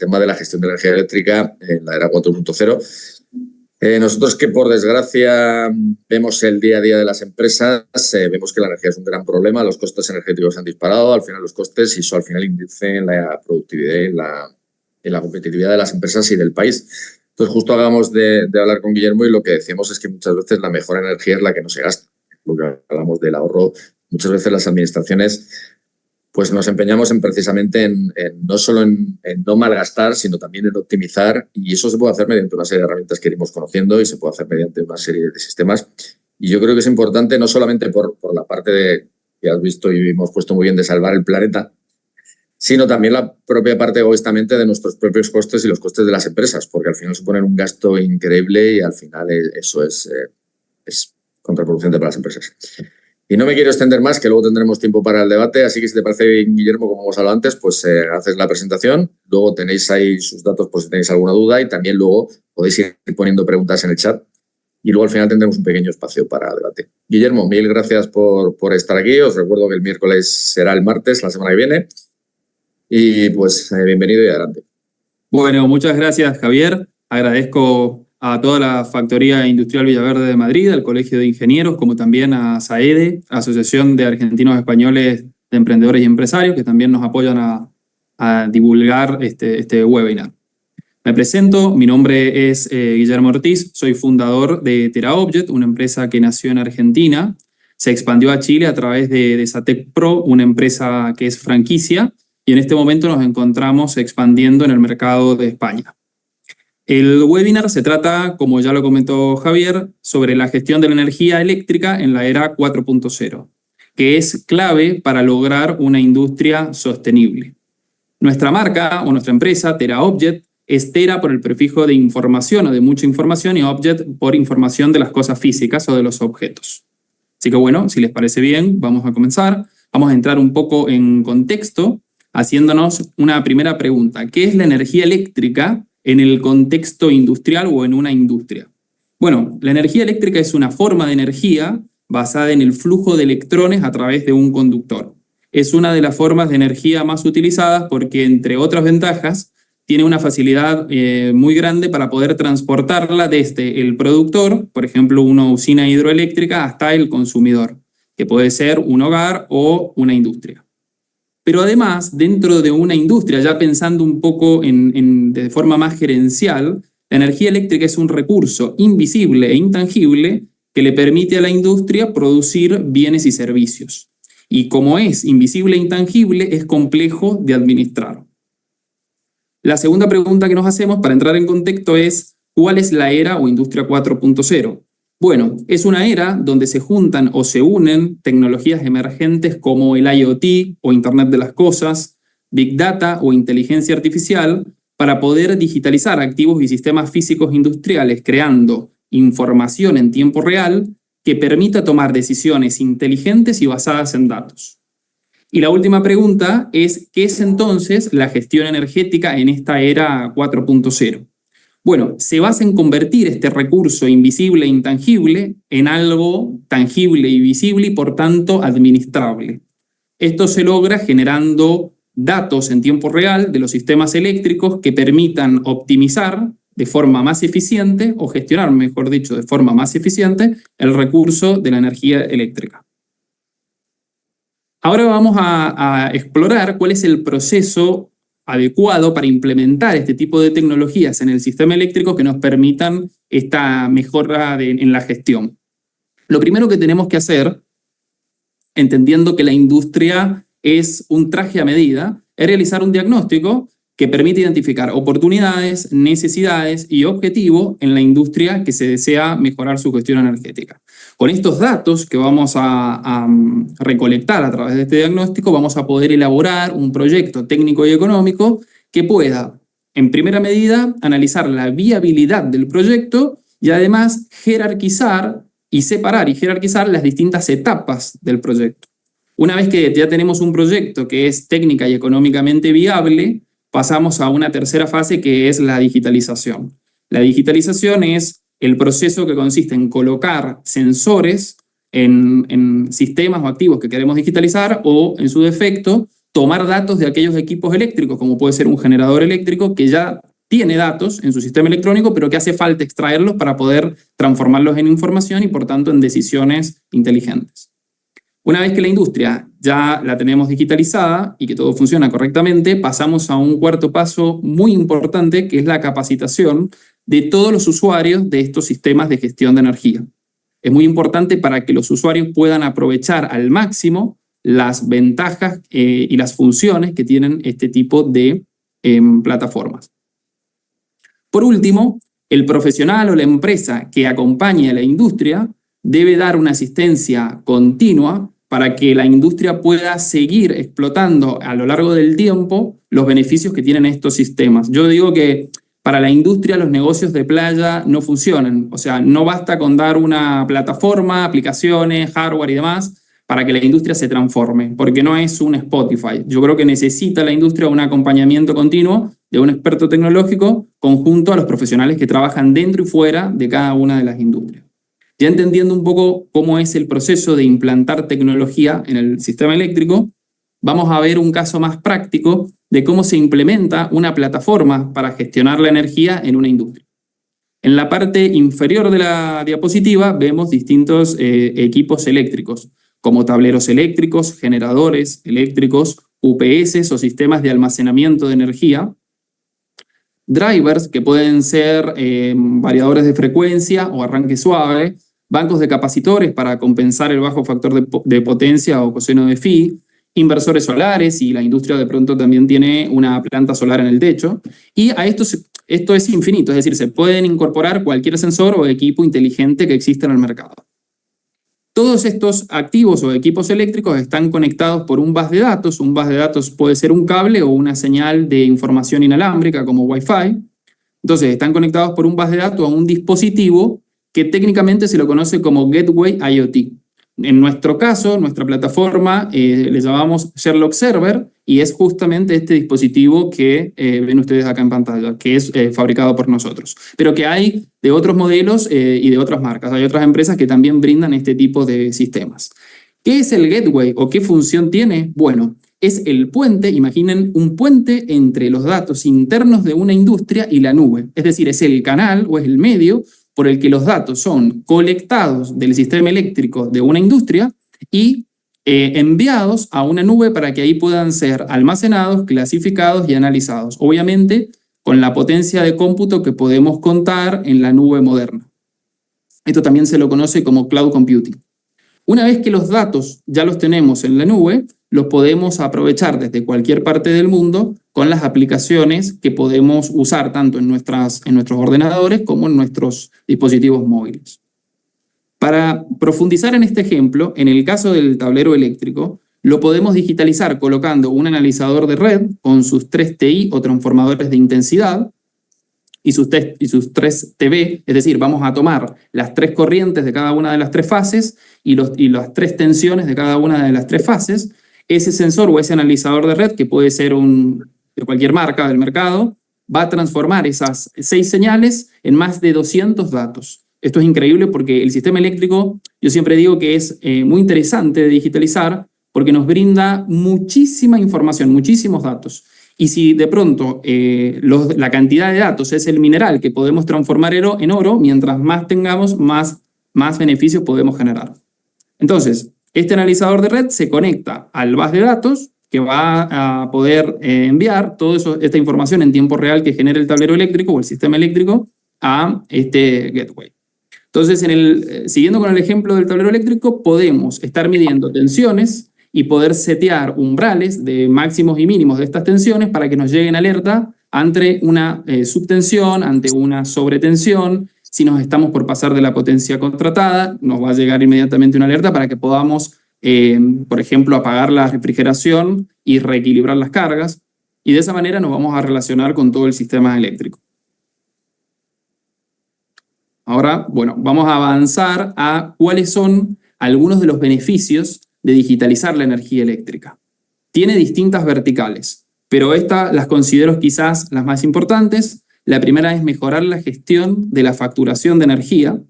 tema de la gestión de energía eléctrica en la era 4.0. Nosotros que por desgracia vemos el día a día de las empresas, vemos que la energía es un gran problema, los costes energéticos han disparado, al final los costes, y eso al final induce en la productividad y en la competitividad de las empresas y del país. Entonces justo acabamos de hablar con Guillermo y lo que decíamos es que muchas veces la mejor energía es la que no se gasta. Lo que hablamos del ahorro, muchas veces las administraciones pues nos empeñamos precisamente no solo en no malgastar, sino también en optimizar, y eso se puede hacer mediante una serie de herramientas que iremos conociendo y se puede hacer mediante una serie de sistemas. Y yo creo que es importante no solamente por la parte de, que has visto y hemos puesto muy bien, de salvar el planeta, sino también la propia parte egoístamente de nuestros propios costes y los costes de las empresas, porque al final suponen un gasto increíble y al final eso es contraproducente para las empresas. Y no me quiero extender más, que luego tendremos tiempo para el debate, así que si te parece bien, Guillermo, como hemos hablado antes, pues haces la presentación, luego tenéis ahí sus datos por si tenéis alguna duda y también luego podéis ir poniendo preguntas en el chat y luego al final tendremos un pequeño espacio para debate. Guillermo, mil gracias por estar aquí. Os recuerdo que el miércoles será el martes, la semana que viene, y pues bienvenido y adelante. Bueno, muchas gracias, Javier. Agradezco a toda la Factoría Industrial Villaverde de Madrid, al Colegio de Ingenieros, como también a SAEDE, Asociación de Argentinos Españoles de Emprendedores y Empresarios, que también nos apoyan a divulgar este webinar. Me presento, mi nombre es Guillermo Ortiz, soy fundador de TeraObject, una empresa que nació en Argentina, se expandió a Chile a través de Satec Pro, una empresa que es franquicia, y en este momento nos encontramos expandiendo en el mercado de España. El webinar se trata, como ya lo comentó Javier, sobre la gestión de la energía eléctrica en la era 4.0, que es clave para lograr una industria sostenible. Nuestra marca o nuestra empresa, TeraObject, es Tera por el prefijo de información o de mucha información y Object por información de las cosas físicas o de los objetos. Así que bueno, si les parece bien, vamos a comenzar. Vamos a entrar un poco en contexto haciéndonos una primera pregunta. ¿Qué es la energía eléctrica en el contexto industrial o en una industria? Bueno, la energía eléctrica es una forma de energía basada en el flujo de electrones a través de un conductor. Es una de las formas de energía más utilizadas porque, entre otras ventajas, tiene una facilidad muy grande para poder transportarla desde el productor, por ejemplo, una usina hidroeléctrica, hasta el consumidor, que puede ser un hogar o una industria. Pero además, dentro de una industria, ya pensando un poco de forma más gerencial, la energía eléctrica es un recurso invisible e intangible que le permite a la industria producir bienes y servicios. Y como es invisible e intangible, es complejo de administrar. La segunda pregunta que nos hacemos para entrar en contexto es: ¿cuál es la era o industria 4.0? Bueno, es una era donde se juntan o se unen tecnologías emergentes como el IoT o Internet de las Cosas, Big Data o inteligencia artificial para poder digitalizar activos y sistemas físicos industriales, creando información en tiempo real que permita tomar decisiones inteligentes y basadas en datos. Y la última pregunta es: ¿qué es entonces la gestión energética en esta era 4.0? Bueno, se basa en convertir este recurso invisible e intangible en algo tangible y visible y por tanto administrable. Esto se logra generando datos en tiempo real de los sistemas eléctricos que permitan optimizar de forma más eficiente, o gestionar, mejor dicho, de forma más eficiente, el recurso de la energía eléctrica. Ahora vamos a explorar cuál es el proceso adecuado para implementar este tipo de tecnologías en el sistema eléctrico que nos permitan esta mejora en la gestión. Lo primero que tenemos que hacer, entendiendo que la industria es un traje a medida, es realizar un diagnóstico que permite identificar oportunidades, necesidades y objetivos en la industria que se desea mejorar su gestión energética. Con estos datos que vamos a recolectar a través de este diagnóstico, vamos a poder elaborar un proyecto técnico y económico que pueda, en primera medida, analizar la viabilidad del proyecto y además jerarquizar y separar y jerarquizar las distintas etapas del proyecto. Una vez que ya tenemos un proyecto que es técnica y económicamente viable, pasamos a una tercera fase que es la digitalización. La digitalización es el proceso que consiste en colocar sensores en sistemas o activos que queremos digitalizar o, en su defecto, tomar datos de aquellos equipos eléctricos, como puede ser un generador eléctrico que ya tiene datos en su sistema electrónico, pero que hace falta extraerlos para poder transformarlos en información y, por tanto, en decisiones inteligentes. Una vez que la industria ya la tenemos digitalizada y que todo funciona correctamente, pasamos a un cuarto paso muy importante, que es la capacitación de todos los usuarios de estos sistemas de gestión de energía. Es muy importante para que los usuarios puedan aprovechar al máximo las ventajas y las funciones que tienen este tipo de plataformas. Por último, el profesional o la empresa que acompañe a la industria debe dar una asistencia continua para que la industria pueda seguir explotando a lo largo del tiempo los beneficios que tienen estos sistemas. Yo digo que para la industria los negocios de playa no funcionan. O sea, no basta con dar una plataforma, aplicaciones, hardware y demás para que la industria se transforme, porque no es un Spotify. Yo creo que necesita la industria un acompañamiento continuo de un experto tecnológico conjunto a los profesionales que trabajan dentro y fuera de cada una de las industrias. Ya entendiendo un poco cómo es el proceso de implantar tecnología en el sistema eléctrico, vamos a ver un caso más práctico de cómo se implementa una plataforma para gestionar la energía en una industria. En la parte inferior de la diapositiva vemos distintos equipos eléctricos, como tableros eléctricos, generadores eléctricos, UPS o sistemas de almacenamiento de energía, drivers, que pueden ser variadores de frecuencia o arranque suave, bancos de capacitores para compensar el bajo factor de potencia o coseno de phi, inversores solares, y la industria de pronto también tiene una planta solar en el techo, y a esto es infinito, es decir, se pueden incorporar cualquier sensor o equipo inteligente que exista en el mercado. Todos estos activos o equipos eléctricos están conectados por un bus de datos. Un bus de datos puede ser un cable o una señal de información inalámbrica como Wi-Fi. Entonces, están conectados por un bus de datos a un dispositivo que técnicamente se lo conoce como Gateway IoT. En nuestro caso, nuestra plataforma le llamamos Sherlock Server, y es justamente este dispositivo que ven ustedes acá en pantalla, que es fabricado por nosotros. Pero que hay de otros modelos y de otras marcas. Hay otras empresas que también brindan este tipo de sistemas. ¿Qué es el Gateway o qué función tiene? Bueno, es el puente, imaginen un puente entre los datos internos de una industria y la nube. Es decir, es el canal o es el medio por el que los datos son colectados del sistema eléctrico de una industria y enviados a una nube para que ahí puedan ser almacenados, clasificados y analizados. Obviamente, con la potencia de cómputo que podemos contar en la nube moderna. Esto también se lo conoce como cloud computing. Una vez que los datos ya los tenemos en la nube, los podemos aprovechar desde cualquier parte del mundo con las aplicaciones que podemos usar tanto en nuestros ordenadores como en nuestros dispositivos móviles. Para profundizar en este ejemplo, en el caso del tablero eléctrico, lo podemos digitalizar colocando un analizador de red con sus 3 TI o transformadores de intensidad y sus 3 TV, es decir, vamos a tomar las 3 corrientes de cada una de las 3 fases y las 3 tensiones de cada una de las 3 fases. Ese sensor o ese analizador de red, que puede ser de cualquier marca del mercado, va a transformar esas 6 señales en más de 200 datos. Esto es increíble porque el sistema eléctrico, yo siempre digo que es muy interesante de digitalizar porque nos brinda muchísima información, muchísimos datos. Y si de pronto la cantidad de datos es el mineral que podemos transformar en oro, mientras más tengamos, más beneficios podemos generar. Entonces, este analizador de red se conecta al bus de datos que va a poder enviar toda esta información en tiempo real que genera el tablero eléctrico o el sistema eléctrico a este gateway. Entonces, siguiendo con el ejemplo del tablero eléctrico, podemos estar midiendo tensiones y poder setear umbrales de máximos y mínimos de estas tensiones para que nos lleguen alerta ante una subtensión, ante una sobretensión. Si nos estamos por pasar de la potencia contratada, nos va a llegar inmediatamente una alerta para que podamos, por ejemplo, apagar la refrigeración y reequilibrar las cargas. Y de esa manera nos vamos a relacionar con todo el sistema eléctrico. Ahora, bueno, vamos a avanzar a cuáles son algunos de los beneficios de digitalizar la energía eléctrica. Tiene distintas verticales, pero estas las considero quizás las más importantes. La primera es mejorar la gestión de la facturación de energía.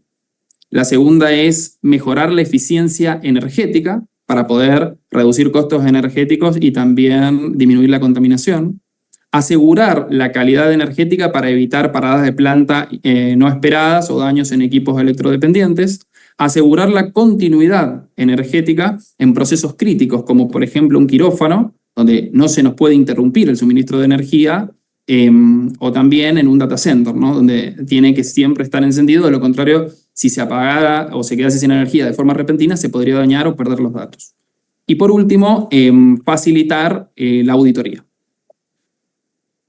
La segunda es mejorar la eficiencia energética. para poder reducir costos energéticos y también disminuir la contaminación. Asegurar la calidad energética para evitar paradas de planta no esperadas o daños en equipos electrodependientes. Asegurar la continuidad energética en procesos críticos, como por ejemplo un quirófano, donde no se nos puede interrumpir el suministro de energía, o también en un data center, ¿no? Donde tiene que siempre estar encendido. De lo contrario, si se apagara o se quedase sin energía de forma repentina, se podría dañar o perder los datos. Y por último, facilitar la auditoría.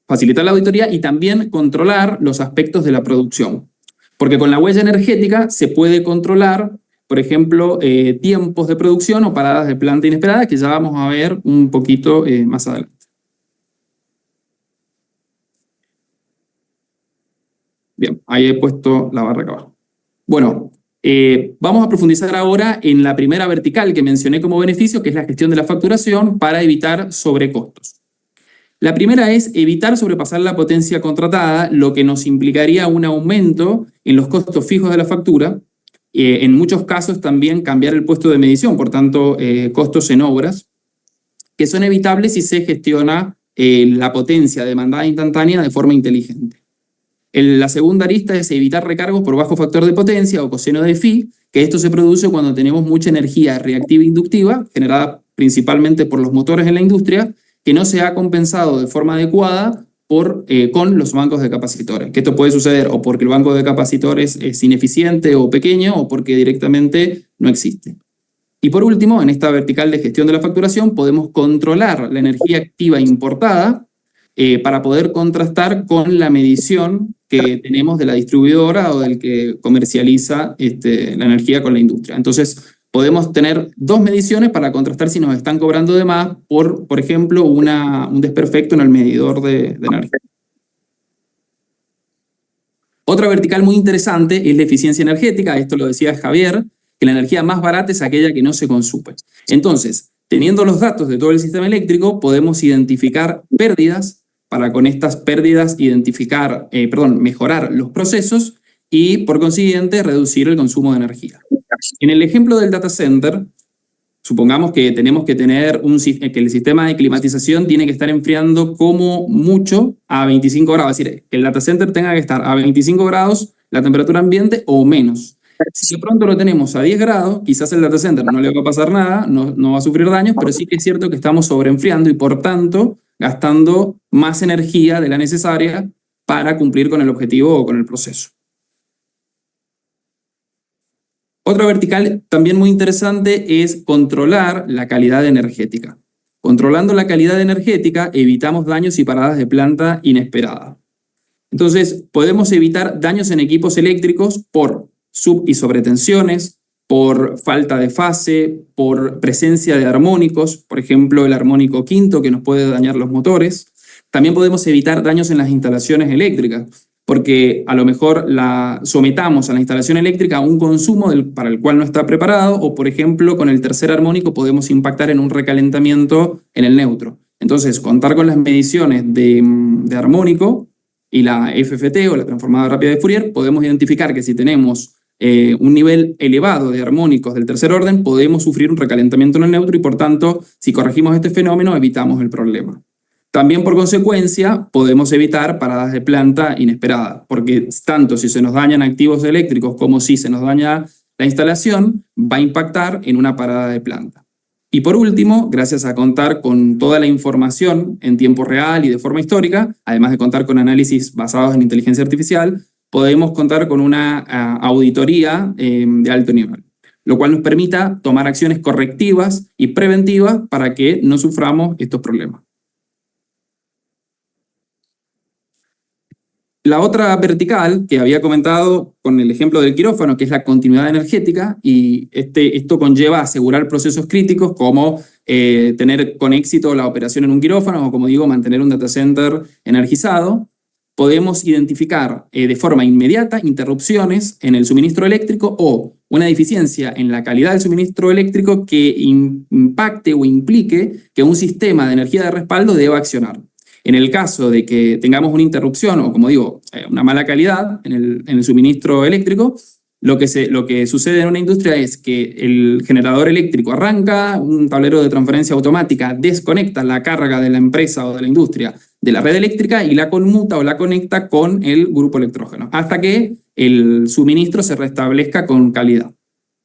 Facilitar la auditoría y también controlar los aspectos de la producción. Porque con la huella energética se puede controlar, por ejemplo, tiempos de producción o paradas de planta inesperadas, que ya vamos a ver un poquito más adelante. Bien, ahí he puesto la barra acá abajo. Bueno, vamos a profundizar ahora en la primera vertical que mencioné como beneficio, que es la gestión de la facturación para evitar sobrecostos. La primera es evitar sobrepasar la potencia contratada, lo que nos implicaría un aumento en los costos fijos de la factura, en muchos casos también cambiar el puesto de medición, por tanto costos en obras, que son evitables si se gestiona la potencia demandada instantánea de forma inteligente. La segunda arista es evitar recargos por bajo factor de potencia o coseno de phi, que esto se produce cuando tenemos mucha energía reactiva e inductiva, generada principalmente por los motores en la industria, que no se ha compensado de forma adecuada con los bancos de capacitores. Que esto puede suceder o porque el banco de capacitores es ineficiente o pequeño, o porque directamente no existe. Y por último, en esta vertical de gestión de la facturación, podemos controlar la energía activa importada para poder contrastar con la medición que tenemos de la distribuidora o del que comercializa la energía con la industria. Entonces, podemos tener dos mediciones para contrastar si nos están cobrando de más por ejemplo, un desperfecto en el medidor de energía. Otra vertical muy interesante es la eficiencia energética. Esto lo decía Javier, que la energía más barata es aquella que no se consume. Entonces, teniendo los datos de todo el sistema eléctrico, podemos identificar pérdidas para con estas pérdidas mejorar los procesos y, por consiguiente, reducir el consumo de energía. En el ejemplo del data center, supongamos que tenemos que tener que el sistema de climatización tiene que estar enfriando como mucho a 25 grados. Es decir, que el data center tenga que estar a 25 grados la temperatura ambiente o menos. Si de pronto lo tenemos a 10 grados, quizás el data center no le va a pasar nada, no va a sufrir daños, pero sí que es cierto que estamos sobreenfriando y por tanto gastando más energía de la necesaria para cumplir con el objetivo o con el proceso. Otra vertical también muy interesante es controlar la calidad energética. Controlando la calidad energética evitamos daños y paradas de planta inesperadas. Entonces podemos evitar daños en equipos eléctricos por sub- y sobretensiones, por falta de fase, por presencia de armónicos, por ejemplo el armónico quinto que nos puede dañar los motores. También podemos evitar daños en las instalaciones eléctricas, porque a lo mejor la sometamos a la instalación eléctrica a un consumo para el cual no está preparado, o por ejemplo con el tercer armónico podemos impactar en un recalentamiento en el neutro. Entonces, contar con las mediciones de armónico y la FFT o la transformada rápida de Fourier, podemos identificar que si tenemos un nivel elevado de armónicos del tercer orden, podemos sufrir un recalentamiento en el neutro y por tanto, si corregimos este fenómeno, evitamos el problema. También por consecuencia podemos evitar paradas de planta inesperadas, porque tanto si se nos dañan activos eléctricos como si se nos daña la instalación, va a impactar en una parada de planta. Y por último, gracias a contar con toda la información en tiempo real y de forma histórica, además de contar con análisis basados en inteligencia artificial, podemos contar con una auditoría de alto nivel, lo cual nos permita tomar acciones correctivas y preventivas para que no suframos estos problemas. La otra vertical que había comentado con el ejemplo del quirófano, que es la continuidad energética, y esto conlleva asegurar procesos críticos como tener con éxito la operación en un quirófano o, como digo, mantener un data center energizado. Podemos identificar de forma inmediata interrupciones en el suministro eléctrico o una deficiencia en la calidad del suministro eléctrico que impacte o implique que un sistema de energía de respaldo deba accionar. En el caso de que tengamos una interrupción o, como digo, una mala calidad en el suministro eléctrico, lo que sucede en una industria es que el generador eléctrico arranca, un tablero de transferencia automática desconecta la carga de la empresa o de la industria de la red eléctrica y la conmuta o la conecta con el grupo electrógeno, hasta que el suministro se restablezca con calidad.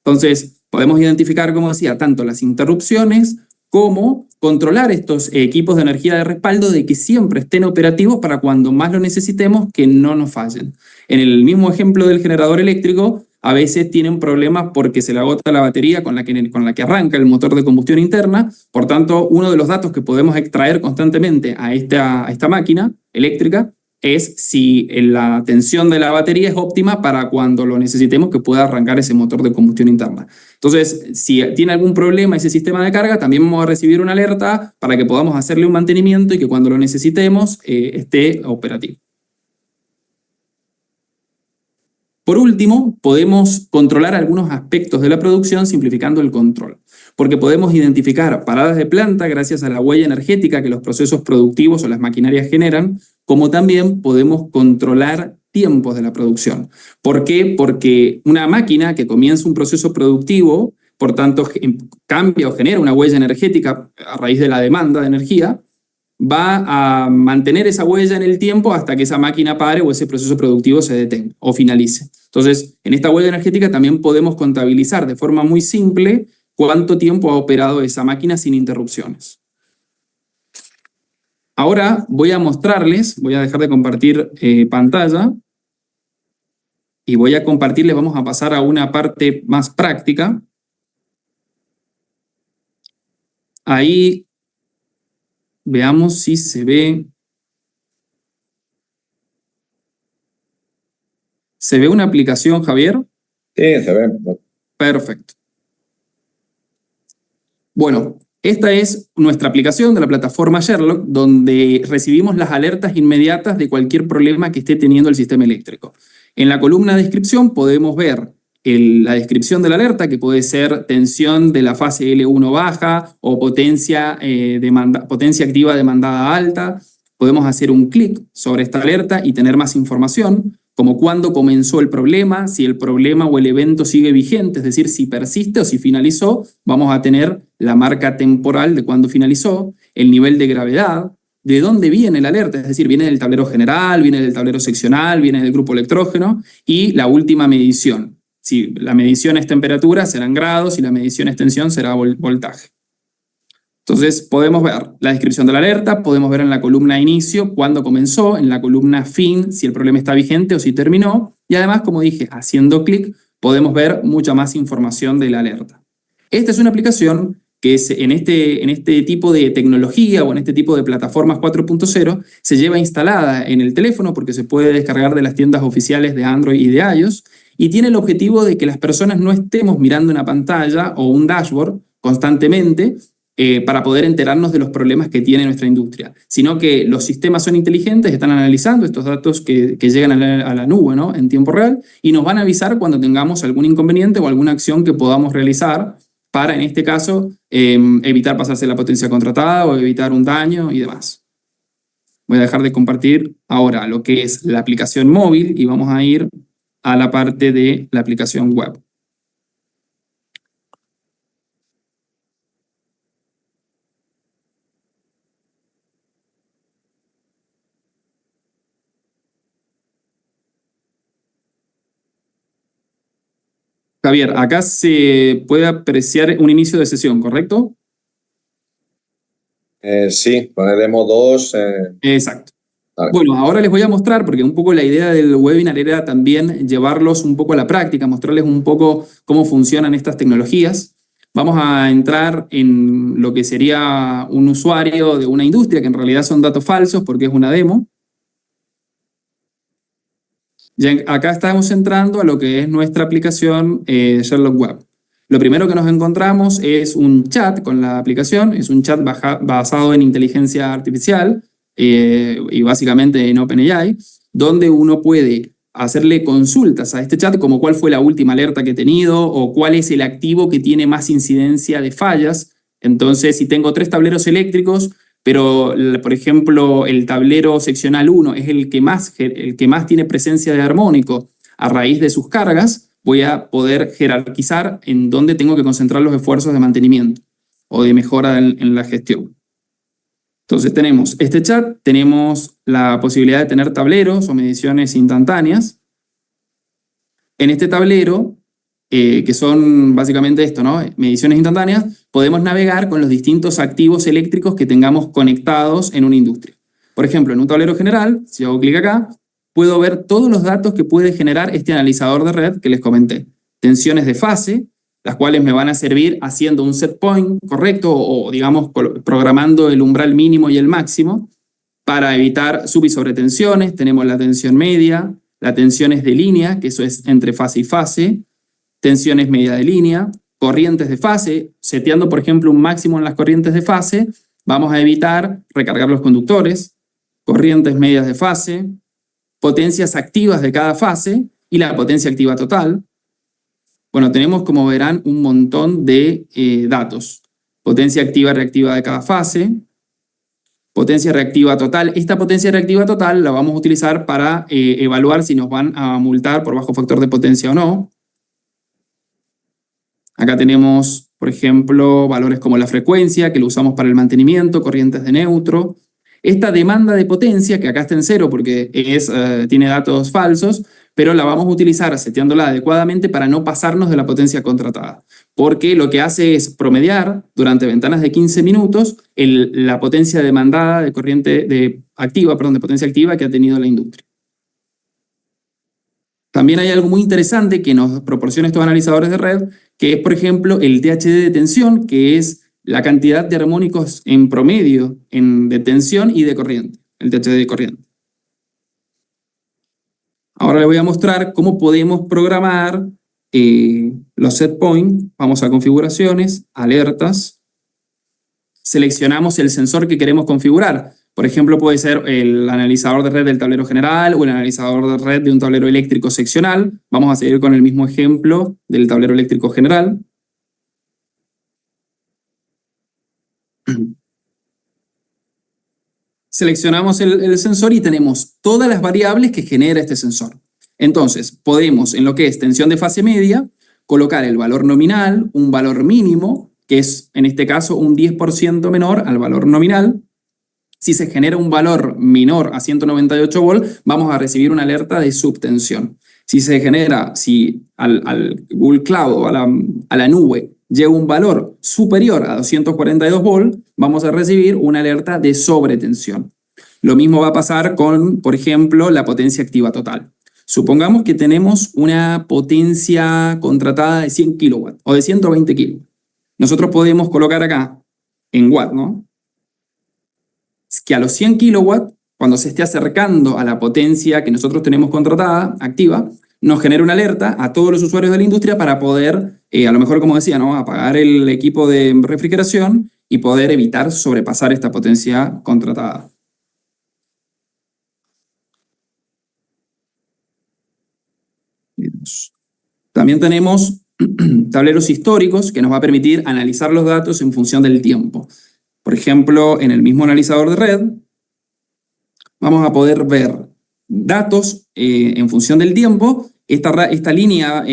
Entonces, podemos identificar, como decía, tanto las interrupciones como controlar estos equipos de energía de respaldo de que siempre estén operativos para cuando más lo necesitemos, que no nos fallen. En el mismo ejemplo del generador eléctrico, a veces tienen problemas porque se le agota la batería con la que arranca el motor de combustión interna. Por tanto, uno de los datos que podemos extraer constantemente a esta máquina eléctrica es si la tensión de la batería es óptima para cuando lo necesitemos que pueda arrancar ese motor de combustión interna. Entonces, si tiene algún problema ese sistema de carga, también vamos a recibir una alerta para que podamos hacerle un mantenimiento y que cuando lo necesitemos esté operativo. Por último, podemos controlar algunos aspectos de la producción simplificando el control, porque podemos identificar paradas de planta gracias a la huella energética que los procesos productivos o las maquinarias generan, como también podemos controlar tiempos de la producción. ¿Por qué? Porque una máquina que comienza un proceso productivo, por tanto cambia o genera una huella energética a raíz de la demanda de energía, va a mantener esa huella en el tiempo hasta que esa máquina pare o ese proceso productivo se detenga o finalice. Entonces, en esta huella energética también podemos contabilizar de forma muy simple cuánto tiempo ha operado esa máquina sin interrupciones. Ahora voy a mostrarles, voy a dejar de compartir pantalla y voy a compartirles, vamos a pasar a una parte más práctica. Ahí veamos si se ve. ¿Se ve una aplicación, Javier? Sí, se ve. Perfecto. Bueno, esta es nuestra aplicación de la plataforma Sherlock, donde recibimos las alertas inmediatas de cualquier problema que esté teniendo el sistema eléctrico. En la columna de descripción podemos ver la descripción de la alerta, que puede ser tensión de la fase L1 baja o potencia activa demandada alta. Podemos hacer un clic sobre esta alerta y tener más información, como cuándo comenzó el problema, si el problema o el evento sigue vigente, es decir, si persiste o si finalizó. Vamos a tener la marca temporal de cuándo finalizó, el nivel de gravedad, de dónde viene la alerta, es decir, viene del tablero general, viene del tablero seccional, viene del grupo electrógeno, y la última medición. Si la medición es temperatura, serán grados, si la medición es tensión, será voltaje. Entonces podemos ver la descripción de la alerta, podemos ver en la columna inicio cuándo comenzó, en la columna fin si el problema está vigente o si terminó, y además, como dije, haciendo clic podemos ver mucha más información de la alerta. Esta es una aplicación que en este tipo de tecnología o en este tipo de plataformas 4.0 se lleva instalada en el teléfono porque se puede descargar de las tiendas oficiales de Android y de iOS, y tiene el objetivo de que las personas no estemos mirando una pantalla o un dashboard constantemente para poder enterarnos de los problemas que tiene nuestra industria, sino que los sistemas son inteligentes, están analizando estos datos que llegan a la nube, ¿no?, en tiempo real, y nos van a avisar cuando tengamos algún inconveniente o alguna acción que podamos realizar para, en este caso, evitar pasarse la potencia contratada o evitar un daño y demás. Voy a dejar de compartir ahora lo que es la aplicación móvil y vamos a ir a la parte de la aplicación web. Javier, acá se puede apreciar un inicio de sesión, ¿correcto? Sí, poner demo 2. Exacto. Vale. Bueno, ahora les voy a mostrar, porque un poco la idea del webinar era también llevarlos un poco a la práctica, mostrarles un poco cómo funcionan estas tecnologías. Vamos a entrar en lo que sería un usuario de una industria, que en realidad son datos falsos porque es una demo. Ya acá estamos entrando a lo que es nuestra aplicación Sherlock Web. Lo primero que nos encontramos es un chat con la aplicación, es un chat basado en inteligencia artificial y básicamente en OpenAI, donde uno puede hacerle consultas a este chat como cuál fue la última alerta que he tenido o cuál es el activo que tiene más incidencia de fallas. Entonces, si tengo 3 tableros eléctricos, pero, por ejemplo, el tablero seccional 1 es el que más tiene presencia de armónico a raíz de sus cargas, voy a poder jerarquizar en dónde tengo que concentrar los esfuerzos de mantenimiento o de mejora en la gestión. Entonces tenemos este chat, tenemos la posibilidad de tener tableros o mediciones instantáneas. En este tablero, que son básicamente esto, ¿no? Mediciones instantáneas, podemos navegar con los distintos activos eléctricos que tengamos conectados en una industria. Por ejemplo, en un tablero general, si hago clic acá, puedo ver todos los datos que puede generar este analizador de red que les comenté. Tensiones de fase, las cuales me van a servir haciendo un set point correcto o digamos, programando el umbral mínimo y el máximo para evitar sub y sobretensiones. Tenemos la tensión media, las tensiones de línea, que eso es entre fase y fase, tensiones media de línea, corrientes de fase, seteando por ejemplo un máximo en las corrientes de fase, vamos a evitar recargar los conductores, corrientes medias de fase, potencias activas de cada fase y la potencia activa total. Bueno, tenemos, como verán, un montón de datos. Potencia activa reactiva de cada fase, potencia reactiva total. Esta potencia reactiva total la vamos a utilizar para evaluar si nos van a multar por bajo factor de potencia o no. Acá tenemos, por ejemplo, valores como la frecuencia, que lo usamos para el mantenimiento, corrientes de neutro. Esta demanda de potencia, que acá está en cero porque tiene datos falsos, pero la vamos a utilizar seteándola adecuadamente para no pasarnos de la potencia contratada. Porque lo que hace es promediar durante ventanas de 15 minutos la potencia demandada de de potencia activa que ha tenido la industria. También hay algo muy interesante que nos proporciona estos analizadores de red, que es, por ejemplo, el THD de tensión, que es la cantidad de armónicos en promedio de tensión y de corriente, el THD de corriente. Ahora les voy a mostrar cómo podemos programar los set points. Vamos a configuraciones, alertas, seleccionamos el sensor que queremos configurar. Por ejemplo, puede ser el analizador de red del tablero general o el analizador de red de un tablero eléctrico seccional. Vamos a seguir con el mismo ejemplo del tablero eléctrico general. Seleccionamos el sensor y tenemos todas las variables que genera este sensor. Entonces, podemos, en lo que es tensión de fase media, colocar el valor nominal, un valor mínimo, que es en este caso un 10% menor al valor nominal. Si se genera un valor menor a 198 volts, vamos a recibir una alerta de subtensión. Si al Google Cloud o a la nube llega un valor superior a 242 volts, vamos a recibir una alerta de sobretensión. Lo mismo va a pasar con, por ejemplo, la potencia activa total. Supongamos que tenemos una potencia contratada de 100 kilowatts o de 120 kilowatts. Nosotros podemos colocar acá en watt, ¿no? Que a los 100 kilowatts, cuando se esté acercando a la potencia que nosotros tenemos contratada, activa, nos genera una alerta a todos los usuarios de la industria para poder, a lo mejor como decía, ¿no?, apagar el equipo de refrigeración y poder evitar sobrepasar esta potencia contratada. También tenemos tableros históricos que nos va a permitir analizar los datos en función del tiempo. Por ejemplo, en el mismo analizador de red, vamos a poder ver datos en función del tiempo. Esta línea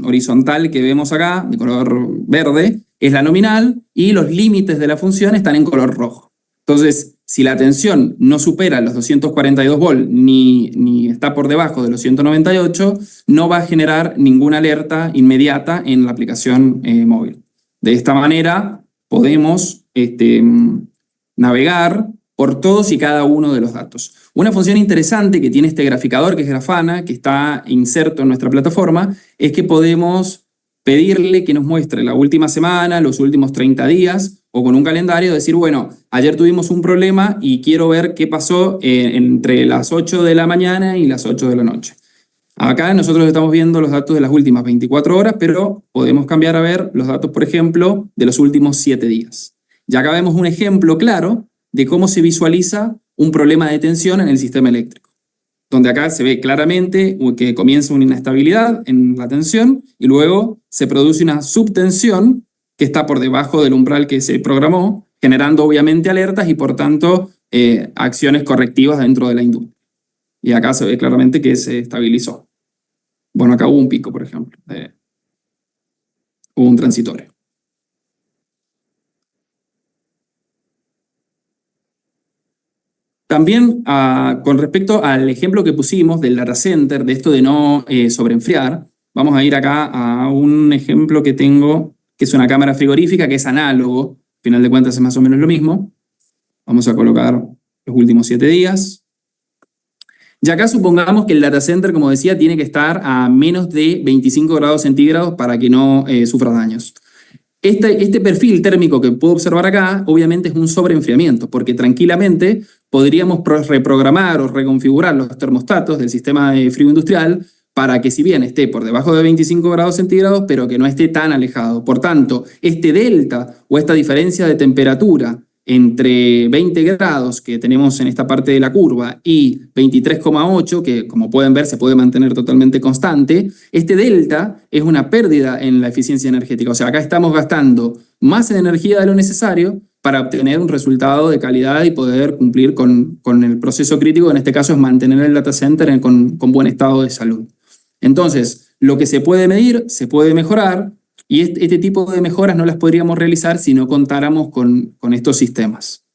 horizontal que vemos acá, de color verde, es la nominal y los límites de la función están en color rojo. Entonces, si la tensión no supera los 242 volts ni está por debajo de los 198, no va a generar ninguna alerta inmediata en la aplicación móvil. De esta manera, podemos navegar por todos y cada uno de los datos. Una función interesante que tiene este graficador, que es Grafana, que está inserto en nuestra plataforma, es que podemos pedirle que nos muestre la última semana, los últimos 30 días, o con un calendario decir, bueno, ayer tuvimos un problema y quiero ver qué pasó entre las 8 de la mañana y las 8 de la noche. Acá nosotros estamos viendo los datos de las últimas 24 horas, pero podemos cambiar a ver los datos, por ejemplo, de los últimos 7 días. Y acá vemos un ejemplo claro de cómo se visualiza un problema de tensión en el sistema eléctrico, donde acá se ve claramente que comienza una inestabilidad en la tensión y luego se produce una subtensión que está por debajo del umbral que se programó, generando obviamente alertas y por tanto acciones correctivas dentro de la industria. Y acá se ve claramente que se estabilizó. Bueno, acá hubo un pico, por ejemplo. Hubo un transitorio. También con respecto al ejemplo que pusimos del data center, de esto de no sobreenfriar, vamos a ir acá a un ejemplo que tengo, que es una cámara frigorífica, que es análogo, al final de cuentas es más o menos lo mismo. Vamos a colocar los últimos 7 días. Y acá supongamos que el data center, como decía, tiene que estar a menos de 25 grados centígrados para que no sufra daños. Este perfil térmico que puedo observar acá, obviamente es un sobreenfriamiento, porque tranquilamente podríamos reprogramar o reconfigurar los termostatos del sistema de frío industrial para que si bien esté por debajo de 25 grados centígrados, pero que no esté tan alejado. Por tanto, este delta o esta diferencia de temperatura entre 20 grados que tenemos en esta parte de la curva y 23,8, que como pueden ver se puede mantener totalmente constante, este delta es una pérdida en la eficiencia energética. O sea, acá estamos gastando más energía de lo necesario para obtener un resultado de calidad y poder cumplir con el proceso crítico, en este caso es mantener el data center con buen estado de salud. Entonces, lo que se puede medir, se puede mejorar, y este tipo de mejoras no las podríamos realizar si no contáramos con estos sistemas.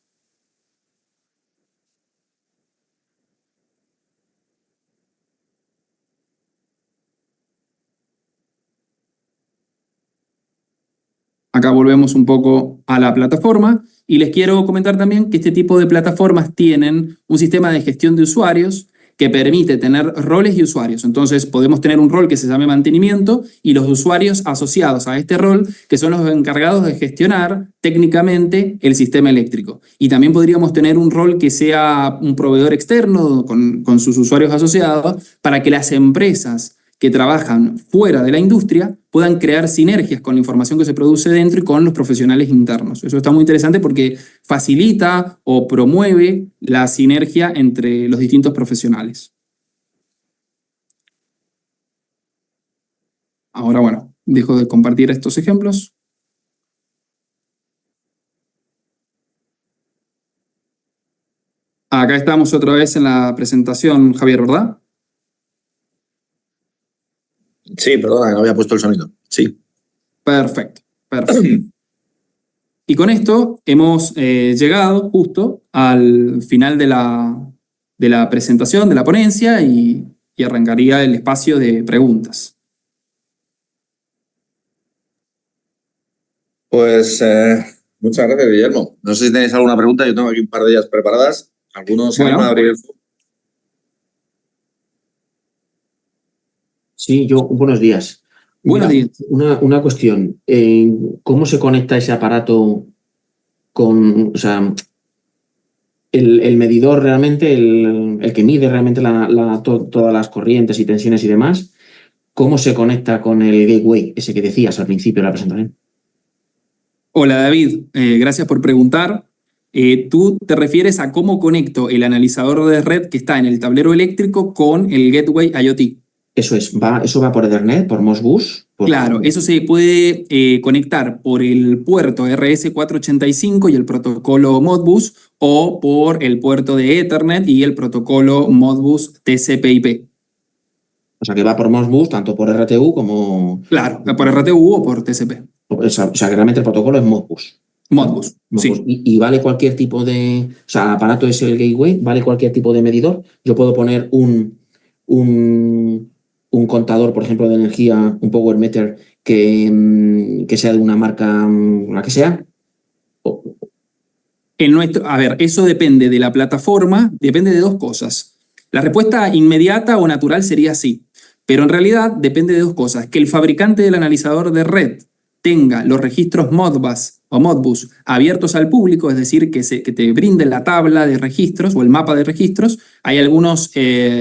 Acá volvemos un poco a la plataforma y les quiero comentar también que este tipo de plataformas tienen un sistema de gestión de usuarios que permite tener roles y usuarios. Entonces podemos tener un rol que se llame mantenimiento y los usuarios asociados a este rol que son los encargados de gestionar técnicamente el sistema eléctrico. Y también podríamos tener un rol que sea un proveedor externo con sus usuarios asociados para que las empresas que trabajan fuera de la industria puedan crear sinergias con la información que se produce dentro y con los profesionales internos. Eso está muy interesante porque facilita o promueve la sinergia entre los distintos profesionales. Ahora, bueno, dejo de compartir estos ejemplos. Acá estamos otra vez en la presentación, Javier, ¿verdad? Sí, perdona, no había puesto el sonido. Sí. Perfecto, perfecto. Y con esto hemos llegado justo al final de la presentación, de la ponencia, y arrancaría el espacio de preguntas. Pues muchas gracias, Guillermo. No sé si tenéis alguna pregunta, yo tengo aquí un par de ellas preparadas. ¿Algunos se animan a abrir el fuego? Sí, buenos días. Buenos días. Una cuestión. ¿Cómo se conecta ese aparato con, o sea, el medidor realmente, el que mide realmente todas las corrientes y tensiones y demás? ¿Cómo se conecta con el gateway, ese que decías al principio de la presentación? Hola David, gracias por preguntar. Tú te refieres a cómo conecto el analizador de red que está en el tablero eléctrico con el gateway IoT. Eso va por Ethernet, por Modbus. Claro, eso se puede conectar por el puerto RS485 y el protocolo Modbus o por el puerto de Ethernet y el protocolo Modbus TCP/IP. O sea, que va por Modbus, tanto por RTU como... Claro, por RTU o por TCP. O sea, que realmente el protocolo es Modbus. Modbus, sí. Y vale cualquier tipo de... O sea, el aparato es el gateway, vale cualquier tipo de medidor. Yo puedo poner un contador, por ejemplo, de energía, un power meter, que sea de una marca, la que sea. A ver, eso depende de la plataforma, depende de dos cosas. La respuesta inmediata o natural sería sí, pero en realidad depende de dos cosas. Que el fabricante del analizador de red tenga los registros Modbus o Modbus abiertos al público, es decir, que te brinden la tabla de registros o el mapa de registros. Hay algunos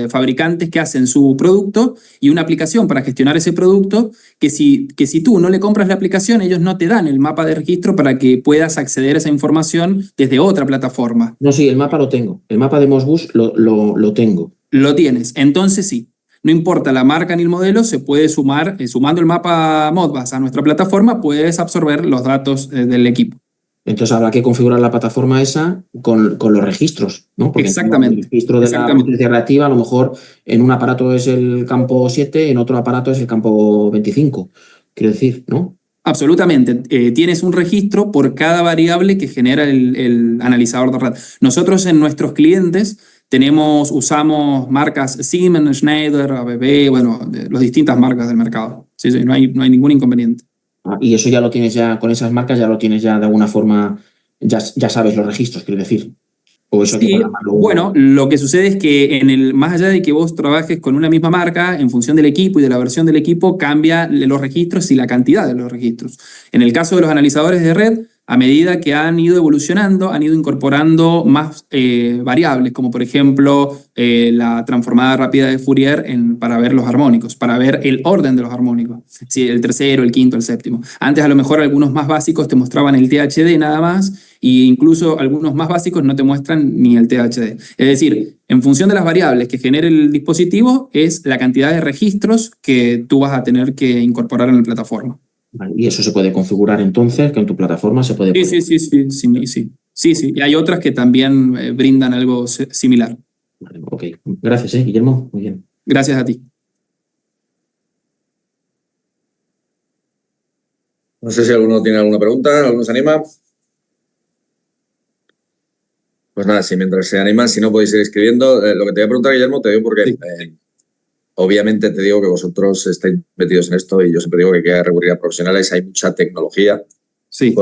fabricantes que hacen su producto y una aplicación para gestionar ese producto que si tú no le compras la aplicación, ellos no te dan el mapa de registro para que puedas acceder a esa información desde otra plataforma. No, sí, el mapa lo tengo. El mapa de Modbus lo tengo. Lo tienes, entonces sí. No importa la marca ni el modelo, se puede sumar, sumando el mapa Modbus a nuestra plataforma, puedes absorber los datos del equipo. Entonces habrá que configurar la plataforma esa con los registros, ¿no? Porque Exactamente. el registro de la potencia reactiva, a lo mejor en un aparato es el campo 7, en otro aparato es el campo 25. Quiero decir, ¿no? Absolutamente. Tienes un registro por cada variable que genera el analizador de red. Nosotros en nuestros clientes usamos marcas Siemens, Schneider, ABB, bueno, las distintas marcas del mercado. Sí, no hay ningún inconveniente. Y eso ya lo tienes ya, con esas marcas ya lo tienes ya de alguna forma, ya sabes los registros, quiero decir. O eso hay que Sí, programarlo. bueno, lo que sucede es que más allá de que vos trabajes con una misma marca, en función del equipo y de la versión del equipo, cambia los registros y la cantidad de los registros. En el caso de los analizadores de red, a medida que han ido evolucionando, han ido incorporando más variables, como por ejemplo la transformada rápida de Fourier para ver los armónicos, para ver el orden de los armónicos, si el tercero, el quinto, el séptimo. Antes a lo mejor algunos más básicos te mostraban el THD nada más, e incluso algunos más básicos no te muestran ni el THD. Es decir, en función de las variables que genere el dispositivo, es la cantidad de registros que tú vas a tener que incorporar en la plataforma. Vale, y eso se puede configurar entonces, que en tu plataforma se puede poner. Sí. Y hay otras que también brindan algo similar. Vale, ok, gracias, Guillermo. Muy bien. Gracias a ti. No sé si alguno tiene alguna pregunta, ¿alguno se anima? Pues nada, si mientras se animan, si no podéis ir escribiendo. Lo que te voy a preguntar, Guillermo, te digo porque obviamente te digo que vosotros estáis metidos en esto y yo siempre digo que hay que recurrir a profesionales, hay mucha tecnología. Sí.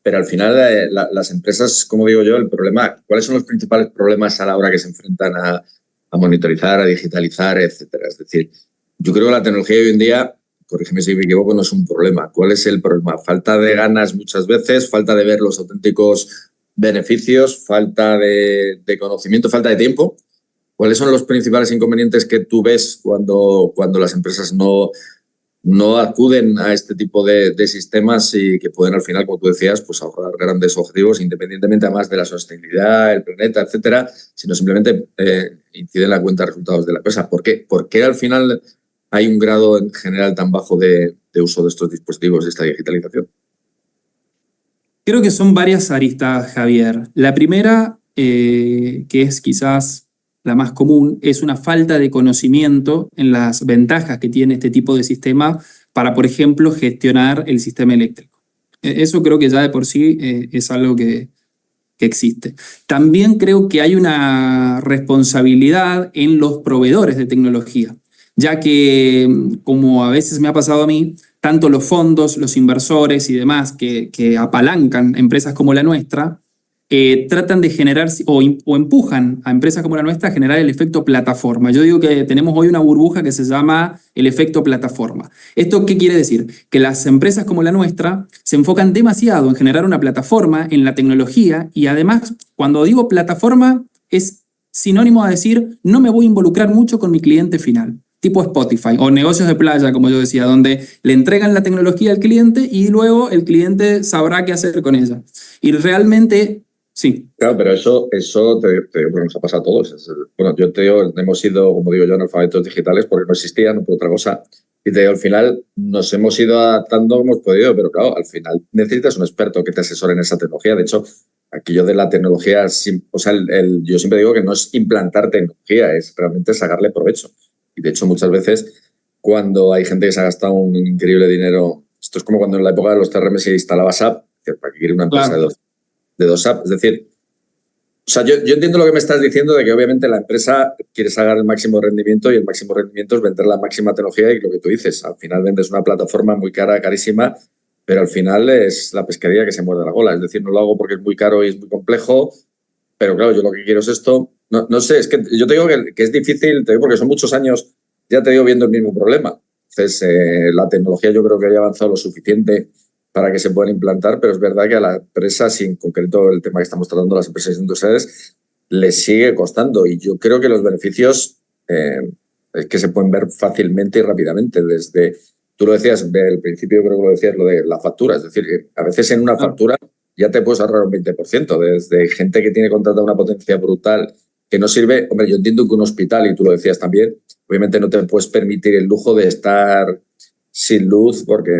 Pero al final las empresas, como digo yo, el problema, ¿cuáles son los principales problemas a la hora que se enfrentan a monitorizar, a digitalizar, etcétera? Es decir, yo creo que la tecnología hoy en día, corrígeme si me equivoco, no es un problema. ¿Cuál es el problema? Falta de ganas muchas veces, falta de ver los auténticos beneficios, falta de conocimiento, falta de tiempo. ¿Cuáles son los principales inconvenientes que tú ves cuando las empresas no acuden a este tipo de sistemas y que pueden al final, como tú decías, pues ahorrar grandes objetivos, independientemente además de la sostenibilidad, el planeta, etcétera, sino simplemente incide en la cuenta de resultados de la empresa? ¿Por qué al final hay un grado en general tan bajo de uso de estos dispositivos y esta digitalización? Creo que son varias aristas, Javier. La primera, que es quizás la más común, es una falta de conocimiento en las ventajas que tiene este tipo de sistema para, por ejemplo, gestionar el sistema eléctrico. Eso creo que ya de por sí es algo que existe. También creo que hay una responsabilidad en los proveedores de tecnología, ya que, como a veces me ha pasado a mí, tanto los fondos, los inversores y demás que apalancan empresas como la nuestra, tratan de generar o empujan a empresas como la nuestra a generar el efecto plataforma. Yo digo que tenemos hoy una burbuja que se llama el efecto plataforma. ¿Esto qué quiere decir? Que las empresas como la nuestra se enfocan demasiado en generar una plataforma, en la tecnología, y además, cuando digo plataforma, es sinónimo a decir no me voy a involucrar mucho con mi cliente final, tipo Spotify o negocios de playa, como yo decía, donde le entregan la tecnología al cliente y luego el cliente sabrá qué hacer con ella. Y realmente, sí. Claro, pero eso te digo porque nos ha pasado a todos. Bueno, yo te digo, hemos sido, como digo yo, analfabetos digitales porque no existían, no por otra cosa. Y te digo, al final nos hemos ido adaptando, hemos podido, pero claro, al final necesitas un experto que te asesore en esa tecnología. De hecho, aquí yo de la tecnología, o sea, yo siempre digo que no es implantar tecnología, es realmente sacarle provecho. Y de hecho, muchas veces, cuando hay gente que se ha gastado un increíble dinero, esto es como cuando en la época de los CRM se instalaba SAP, que para que quiere una empresa Claro. de dos apps. Es decir, o sea, yo entiendo lo que me estás diciendo de que obviamente la empresa quiere sacar el máximo rendimiento y el máximo rendimiento es vender la máxima tecnología y lo que tú dices, al final vendes una plataforma muy cara, carísima, pero al final es la pescaría que se muerde la cola. Es decir, no lo hago porque es muy caro y es muy complejo, pero claro, yo lo que quiero es esto. No sé, es que yo te digo que es difícil, te digo porque son muchos años, ya te digo, viendo el mismo problema. Entonces, la tecnología yo creo que haya avanzado lo suficiente para que se puedan implantar, pero es verdad que a la empresa, si en concreto el tema que estamos tratando, las empresas industriales, les sigue costando. Y yo creo que los beneficios es que se pueden ver fácilmente y rápidamente. Desde, tú lo decías, del principio creo que lo decías, lo de la factura. Es decir, que a veces en una factura ya te puedes ahorrar un 20%. Desde gente que tiene contratada una potencia brutal que no sirve. Hombre, yo entiendo que un hospital, y tú lo decías también, obviamente no te puedes permitir el lujo de estar sin luz porque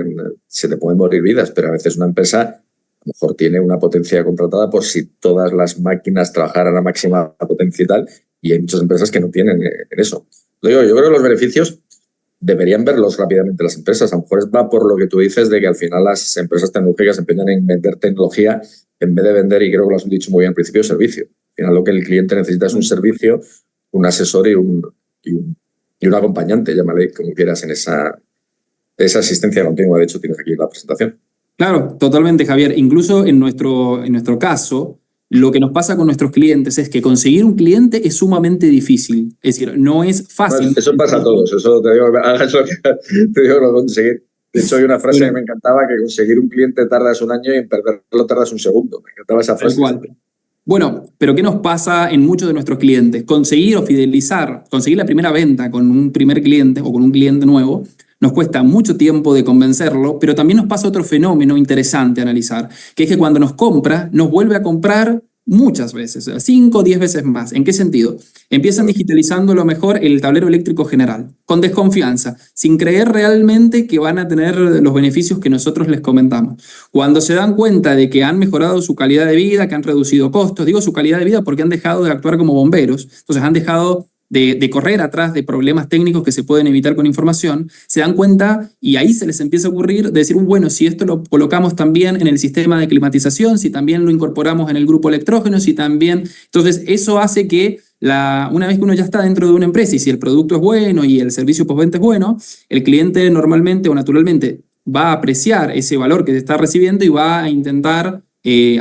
se te pueden morir vidas, pero a veces una empresa lo mejor tiene una potencia contratada por si todas las máquinas trabajaran a máxima potencia y tal, y hay muchas empresas que no tienen en eso. Lo digo, yo creo que los beneficios deberían verlos rápidamente las empresas. A lo mejor va por lo que tú dices de que al final las empresas tecnológicas se empeñan en vender tecnología en vez de vender, y creo que lo has dicho muy bien al principio, servicio. Al final lo que el cliente necesita es un servicio, un asesor y un acompañante, llámale como quieras, en esa asistencia continua. De hecho, tienes aquí la presentación. Claro, totalmente, Javier. Incluso en nuestro caso, lo que nos pasa con nuestros clientes es que conseguir un cliente es sumamente difícil. Es decir, no es fácil. Eso pasa a todos. Eso te digo, hagas lo que te digo, lo conseguir. De hecho, hay una frase que me encantaba, que conseguir un cliente tardas un año y en perderlo tardas un segundo. Me encantaba esa frase. Bueno, pero ¿qué nos pasa en muchos de nuestros clientes? Conseguir o fidelizar, conseguir la primera venta con un primer cliente o con un cliente nuevo, nos cuesta mucho tiempo de convencerlo, pero también nos pasa otro fenómeno interesante a analizar, que es que cuando nos compra, nos vuelve a comprar muchas veces, 5 o 10 veces más. ¿En qué sentido? Empiezan digitalizando lo mejor el tablero eléctrico general, con desconfianza, sin creer realmente que van a tener los beneficios que nosotros les comentamos. Cuando se dan cuenta de que han mejorado su calidad de vida, que han reducido costos, digo su calidad de vida porque han dejado de actuar como bomberos, entonces han dejado de correr atrás de problemas técnicos que se pueden evitar con información, se dan cuenta y ahí se les empieza a ocurrir de decir, bueno, si esto lo colocamos también en el sistema de climatización, si también lo incorporamos en el grupo electrógeno, si también... Entonces, eso hace que una vez que uno ya está dentro de una empresa y si el producto es bueno y el servicio postventa es bueno, el cliente normalmente o naturalmente va a apreciar ese valor que se está recibiendo y va a intentar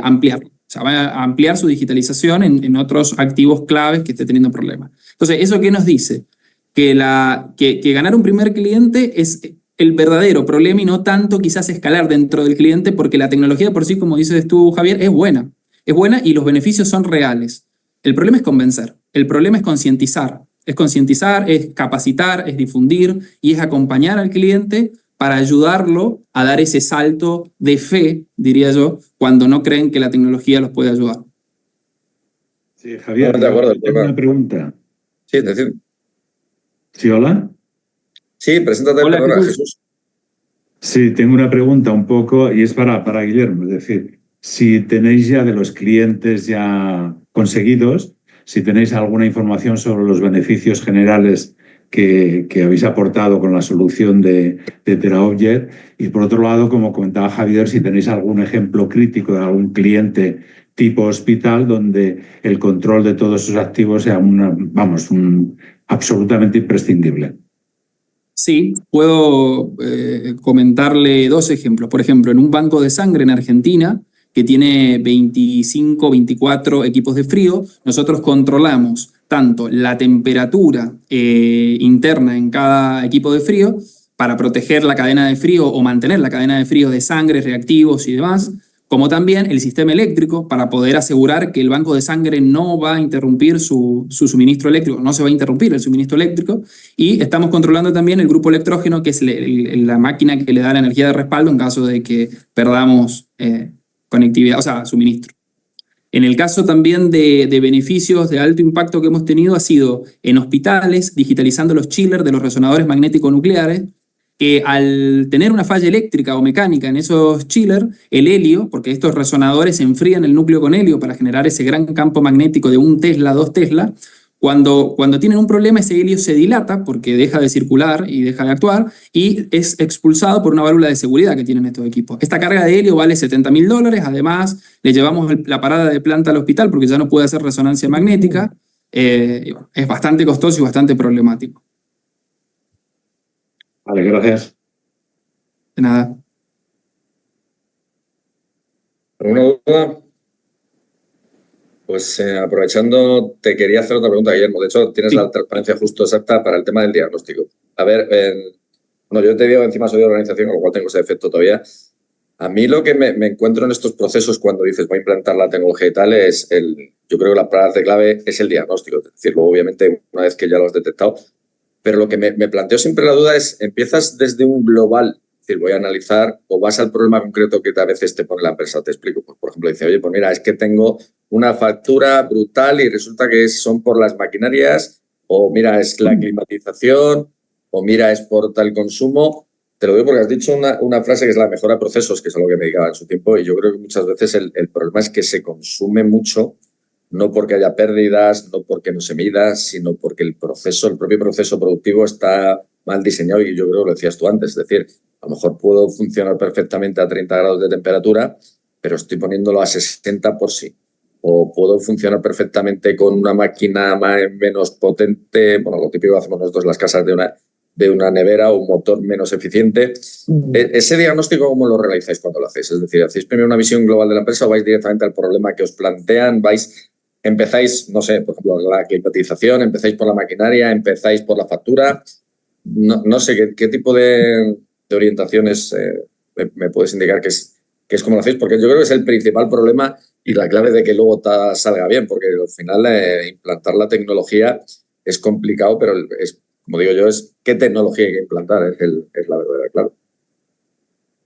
ampliarlo. O sea, va a ampliar su digitalización en otros activos claves que esté teniendo problemas. Entonces, ¿eso qué nos dice? Que ganar un primer cliente es el verdadero problema y no tanto quizás escalar dentro del cliente, porque la tecnología por sí, como dices tú, Javier, es buena y los beneficios son reales. El problema es convencer, el problema es concientizar, es capacitar, es difundir y es acompañar al cliente para ayudarlo a dar ese salto de fe, diría yo, cuando no creen que la tecnología los puede ayudar. Sí, Javier, No, de acuerdo, tengo una pregunta. Sí, decir. ¿Sí, hola? Sí, preséntate, Hola, perdona, Jesús. Sí, tengo una pregunta un poco y es para Guillermo. Es decir, si tenéis ya de los clientes ya conseguidos, si tenéis alguna información sobre los beneficios generales que habéis aportado con la solución de TeraObject. Y por otro lado, como comentaba Javier, si tenéis algún ejemplo crítico de algún cliente tipo hospital donde el control de todos sus activos sea absolutamente imprescindible. Sí, puedo comentarle 2 ejemplos. Por ejemplo, en un banco de sangre en Argentina, que tiene 25, 24 equipos de frío, nosotros controlamos tanto la temperatura interna en cada equipo de frío para proteger la cadena de frío o mantener la cadena de frío de sangre, reactivos y demás, como también el sistema eléctrico para poder asegurar que el banco de sangre no va a interrumpir su suministro eléctrico, no se va a interrumpir el suministro eléctrico, y estamos controlando también el grupo electrógeno, que es la máquina que le da la energía de respaldo en caso de que perdamos conectividad, o sea, suministro. En el caso también de beneficios de alto impacto que hemos tenido ha sido en hospitales, digitalizando los chillers de los resonadores magnéticos nucleares, que al tener una falla eléctrica o mecánica en esos chillers, el helio, porque estos resonadores enfrían el núcleo con helio para generar ese gran campo magnético de 1 Tesla, 2 Tesla, cuando tienen un problema, ese helio se dilata porque deja de circular y deja de actuar y es expulsado por una válvula de seguridad que tienen estos equipos. Esta carga de helio vale $70.000, además le llevamos la parada de planta al hospital porque ya no puede hacer resonancia magnética. Es bastante costoso y bastante problemático. Vale, gracias. De nada. ¿Alguna duda? Pues aprovechando, te quería hacer otra pregunta, Guillermo. De hecho, tienes la transparencia justo exacta para el tema del diagnóstico. A ver, bueno, yo te digo, encima soy de organización, con lo cual tengo ese efecto todavía. A mí lo que me encuentro en estos procesos cuando dices voy a implantar la tecnología y tal es yo creo que la palabra clave es el diagnóstico. Es decir, luego, obviamente, una vez que ya lo has detectado. Pero lo que me planteo siempre la duda es, ¿empiezas desde un global? Es decir, voy a analizar o vas al problema concreto que a veces te pone la empresa. Te explico. Pues, por ejemplo, dice, oye, pues mira, es que tengo una factura brutal y resulta que son por las maquinarias, o mira, es la climatización, o mira, es por tal consumo. Te lo digo porque has dicho una frase que es la mejora de procesos, que es a lo que me dedicaba en su tiempo, y yo creo que muchas veces el problema es que se consume mucho, no porque haya pérdidas, no porque no se mida, sino porque el propio proceso productivo está mal diseñado, y yo creo que lo decías tú antes, es decir, a lo mejor puedo funcionar perfectamente a 30 grados de temperatura, pero estoy poniéndolo a 60 por sí. O puedo funcionar perfectamente con una máquina menos potente, bueno, lo típico que hacemos nosotros en las casas de una nevera o un motor menos eficiente. Ese diagnóstico, ¿cómo lo realizáis cuando lo hacéis? Es decir, ¿hacéis primero una visión global de la empresa o vais directamente al problema que os plantean? ¿Empezáis, no sé, por ejemplo, la climatización, empezáis por la maquinaria, empezáis por la factura? No sé, ¿qué tipo de orientaciones me puedes indicar que es como lo hacéis? Porque yo creo que es el principal problema y la clave de que luego salga bien, porque al final implantar la tecnología es complicado, pero como digo yo, es qué tecnología hay que implantar, es la verdadera clave.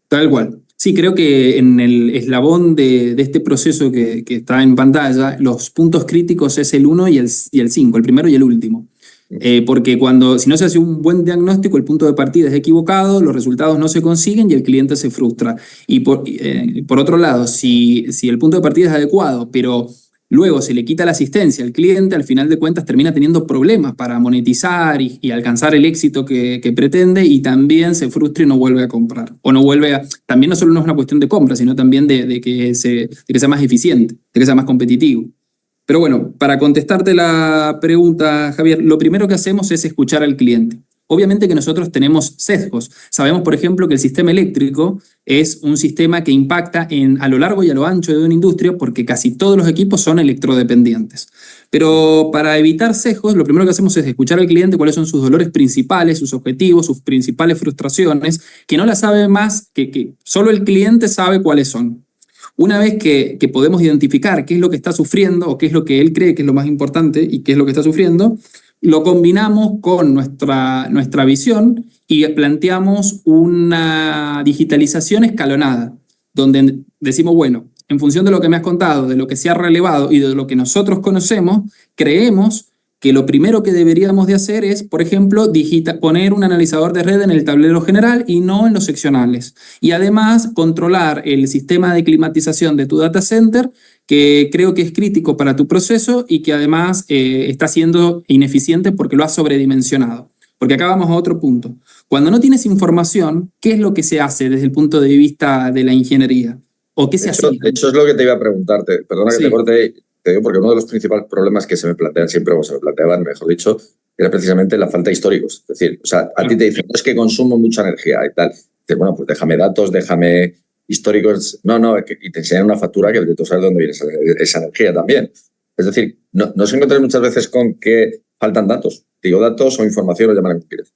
Tal cual. Sí, creo que en el eslabón de este proceso que está en pantalla, los puntos críticos es el 1 y el 5, el primero y el último. Porque si no se hace un buen diagnóstico, el punto de partida es equivocado, los resultados no se consiguen y el cliente se frustra. Y por otro lado, si el punto de partida es adecuado, pero luego se le quita la asistencia al cliente, al final de cuentas termina teniendo problemas para monetizar y alcanzar el éxito que pretende, y también se frustra y no vuelve a comprar. O no vuelve a... También no solo no es una cuestión de compra, sino también de que sea más eficiente, de que sea más competitivo. Pero bueno, para contestarte la pregunta, Javier, lo primero que hacemos es escuchar al cliente. Obviamente que nosotros tenemos sesgos. Sabemos, por ejemplo, que el sistema eléctrico es un sistema que impacta a lo largo y a lo ancho de una industria, porque casi todos los equipos son electrodependientes. Pero para evitar sesgos, lo primero que hacemos es escuchar al cliente cuáles son sus dolores principales, sus objetivos, sus principales frustraciones, que no las sabe más, que solo el cliente sabe cuáles son. Una vez que podemos identificar qué es lo que está sufriendo o qué es lo que él cree que es lo más importante y qué es lo que está sufriendo, lo combinamos con nuestra visión y planteamos una digitalización escalonada, donde decimos, bueno, en función de lo que me has contado, de lo que se ha relevado y de lo que nosotros conocemos, creemos que lo primero que deberíamos de hacer es, por ejemplo, poner un analizador de red en el tablero general y no en los seccionales. Y además, controlar el sistema de climatización de tu data center, que creo que es crítico para tu proceso y que además está siendo ineficiente porque lo has sobredimensionado. Porque acá vamos a otro punto. Cuando no tienes información, ¿qué es lo que se hace desde el punto de vista de la ingeniería? ¿O qué se hacía? De hecho, es lo que te iba a preguntarte. Perdona que te corte. Te digo porque uno de los principales problemas que se me plantean siempre, o se me planteaban, mejor dicho, era precisamente la falta de históricos. Es decir, o sea, a ti te dicen, no es que consumo mucha energía y tal. Dices, bueno, pues déjame datos, déjame históricos. No, y te enseñan una factura que tú sabes de dónde viene esa energía también. Es decir, no os encontráis muchas veces con que faltan datos. Digo, datos o información, lo llaman como quieras.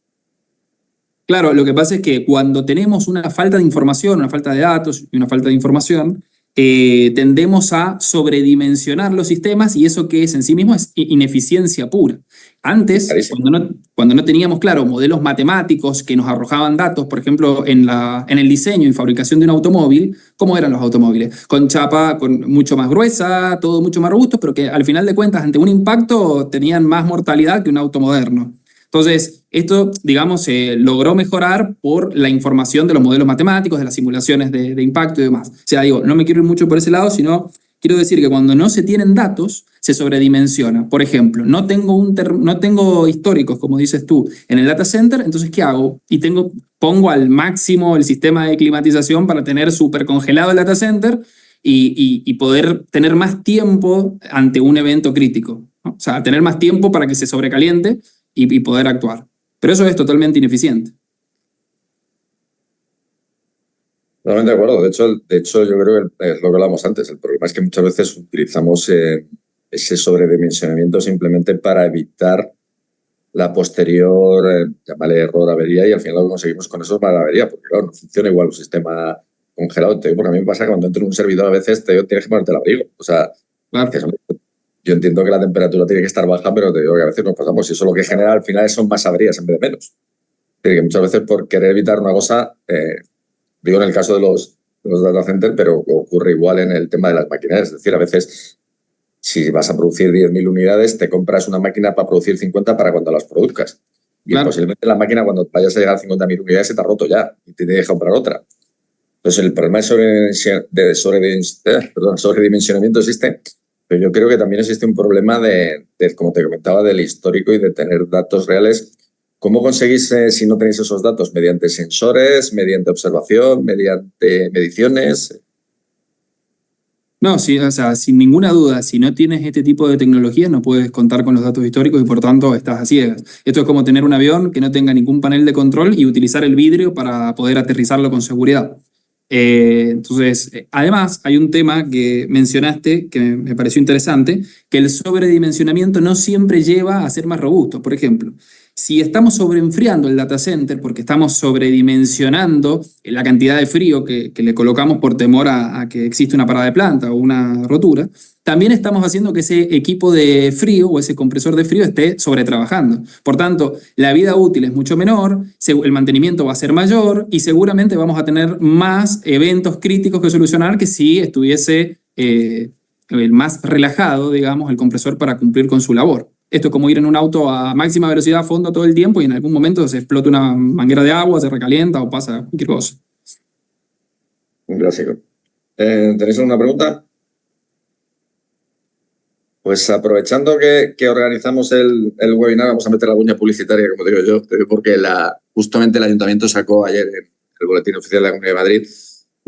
Claro, lo que pasa es que cuando tenemos una falta de información, una falta de datos y una falta de información, tendemos a sobredimensionar los sistemas, y eso que es en sí mismo es ineficiencia pura. Antes, cuando no teníamos, claro, modelos matemáticos que nos arrojaban datos, por ejemplo, en el diseño y fabricación de un automóvil, ¿cómo eran los automóviles? Con chapa mucho más gruesa, todo mucho más robusto, pero que al final de cuentas, ante un impacto, tenían más mortalidad que un auto moderno. Entonces, esto, digamos, logró mejorar por la información de los modelos matemáticos, de las simulaciones de impacto y demás. O sea, digo, no me quiero ir mucho por ese lado, sino quiero decir que cuando no se tienen datos, se sobredimensiona. Por ejemplo, no tengo históricos, como dices tú, en el data center, entonces, ¿qué hago? Pongo al máximo el sistema de climatización para tener súper congelado el data center y poder tener más tiempo ante un evento crítico, ¿no? O sea, tener más tiempo para que se sobrecaliente y poder actuar. Pero eso es totalmente ineficiente. Totalmente de acuerdo. De hecho, yo creo que es lo que hablábamos antes. El problema es que muchas veces utilizamos ese sobredimensionamiento simplemente para evitar la posterior, llámale error, avería, y al final lo que conseguimos con eso es mala avería, porque claro, no funciona igual un sistema congelado. Porque a mí me pasa que cuando entro en un servidor a veces tienes que ponerte el abrigo. O sea, claro, yo entiendo que la temperatura tiene que estar baja, pero te digo que a veces nos pasamos, y eso lo que genera al final son más averías en vez de menos. Es decir, que muchas veces por querer evitar una cosa, digo en el caso de los data centers, pero ocurre igual en el tema de las máquinas. Es decir, a veces si vas a producir 10.000 unidades, te compras una máquina para producir 50 para cuando las produzcas. Y Claro. posiblemente la máquina, cuando vayas a llegar a 50.000 unidades, se te ha roto ya y te deja comprar otra. Entonces, el problema de sobredimensionamiento existe, pero yo creo que también existe un problema como te comentaba, del histórico y de tener datos reales. ¿Cómo conseguís, si no tenéis esos datos? ¿Mediante sensores, mediante observación, mediante mediciones? No, sí, o sea, sin ninguna duda, si no tienes este tipo de tecnología no puedes contar con los datos históricos y por tanto estás a ciegas. Esto es como tener un avión que no tenga ningún panel de control y utilizar el vidrio para poder aterrizarlo con seguridad. Además, hay un tema que mencionaste que me pareció interesante, que el sobredimensionamiento no siempre lleva a ser más robusto. Por ejemplo, si estamos sobreenfriando el data center porque estamos sobredimensionando la cantidad de frío que le colocamos por temor a que existe una parada de planta o una rotura, también estamos haciendo que ese equipo de frío o ese compresor de frío esté sobretrabajando. Por tanto, la vida útil es mucho menor, el mantenimiento va a ser mayor y seguramente vamos a tener más eventos críticos que solucionar que si estuviese más relajado, digamos, el compresor para cumplir con su labor. Esto es como ir en un auto a máxima velocidad a fondo todo el tiempo y en algún momento se explota una manguera de agua, se recalienta o pasa cualquier cosa. Un clásico. ¿Tenéis alguna pregunta? Pues aprovechando que organizamos el webinar, vamos a meter la cuña publicitaria, como digo yo, porque justamente el Ayuntamiento sacó ayer en el Boletín Oficial de la Comunidad de Madrid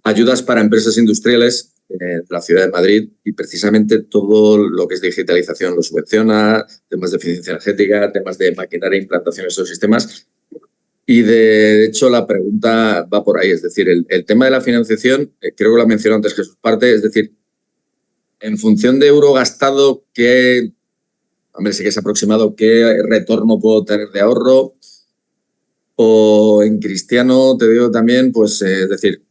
ayudas para empresas industriales de la Ciudad de Madrid, y precisamente todo lo que es digitalización lo subvenciona, temas de eficiencia energética, temas de maquinaria e implantación de esos sistemas. Y de hecho la pregunta va por ahí, es decir, el tema de la financiación, creo que lo ha mencionado antes Jesús Parte, es decir, en función de euro gastado, hombre, sí que es aproximado, ¿qué retorno puedo tener de ahorro? O en cristiano, te digo también, pues, es decir,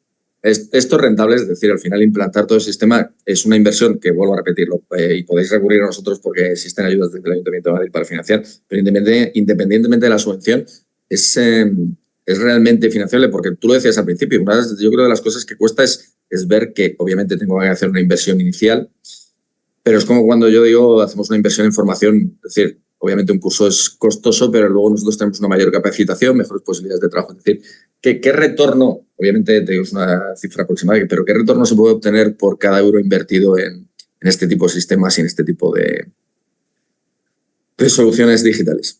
esto es rentable, es decir, al final implantar todo el sistema es una inversión que, vuelvo a repetirlo, y podéis recurrir a nosotros porque existen ayudas desde el Ayuntamiento de Madrid para financiar, pero independientemente de la subvención, es realmente financiable, porque tú lo decías al principio, yo creo que de las cosas que cuesta es ver que obviamente tengo que hacer una inversión inicial, pero es como cuando yo digo, hacemos una inversión en formación, es decir, obviamente un curso es costoso, pero luego nosotros tenemos una mayor capacitación, mejores posibilidades de trabajo. Es decir, ¿qué retorno, obviamente te digo, es una cifra aproximada, pero qué retorno se puede obtener por cada euro invertido en este tipo de sistemas y en este tipo de soluciones digitales?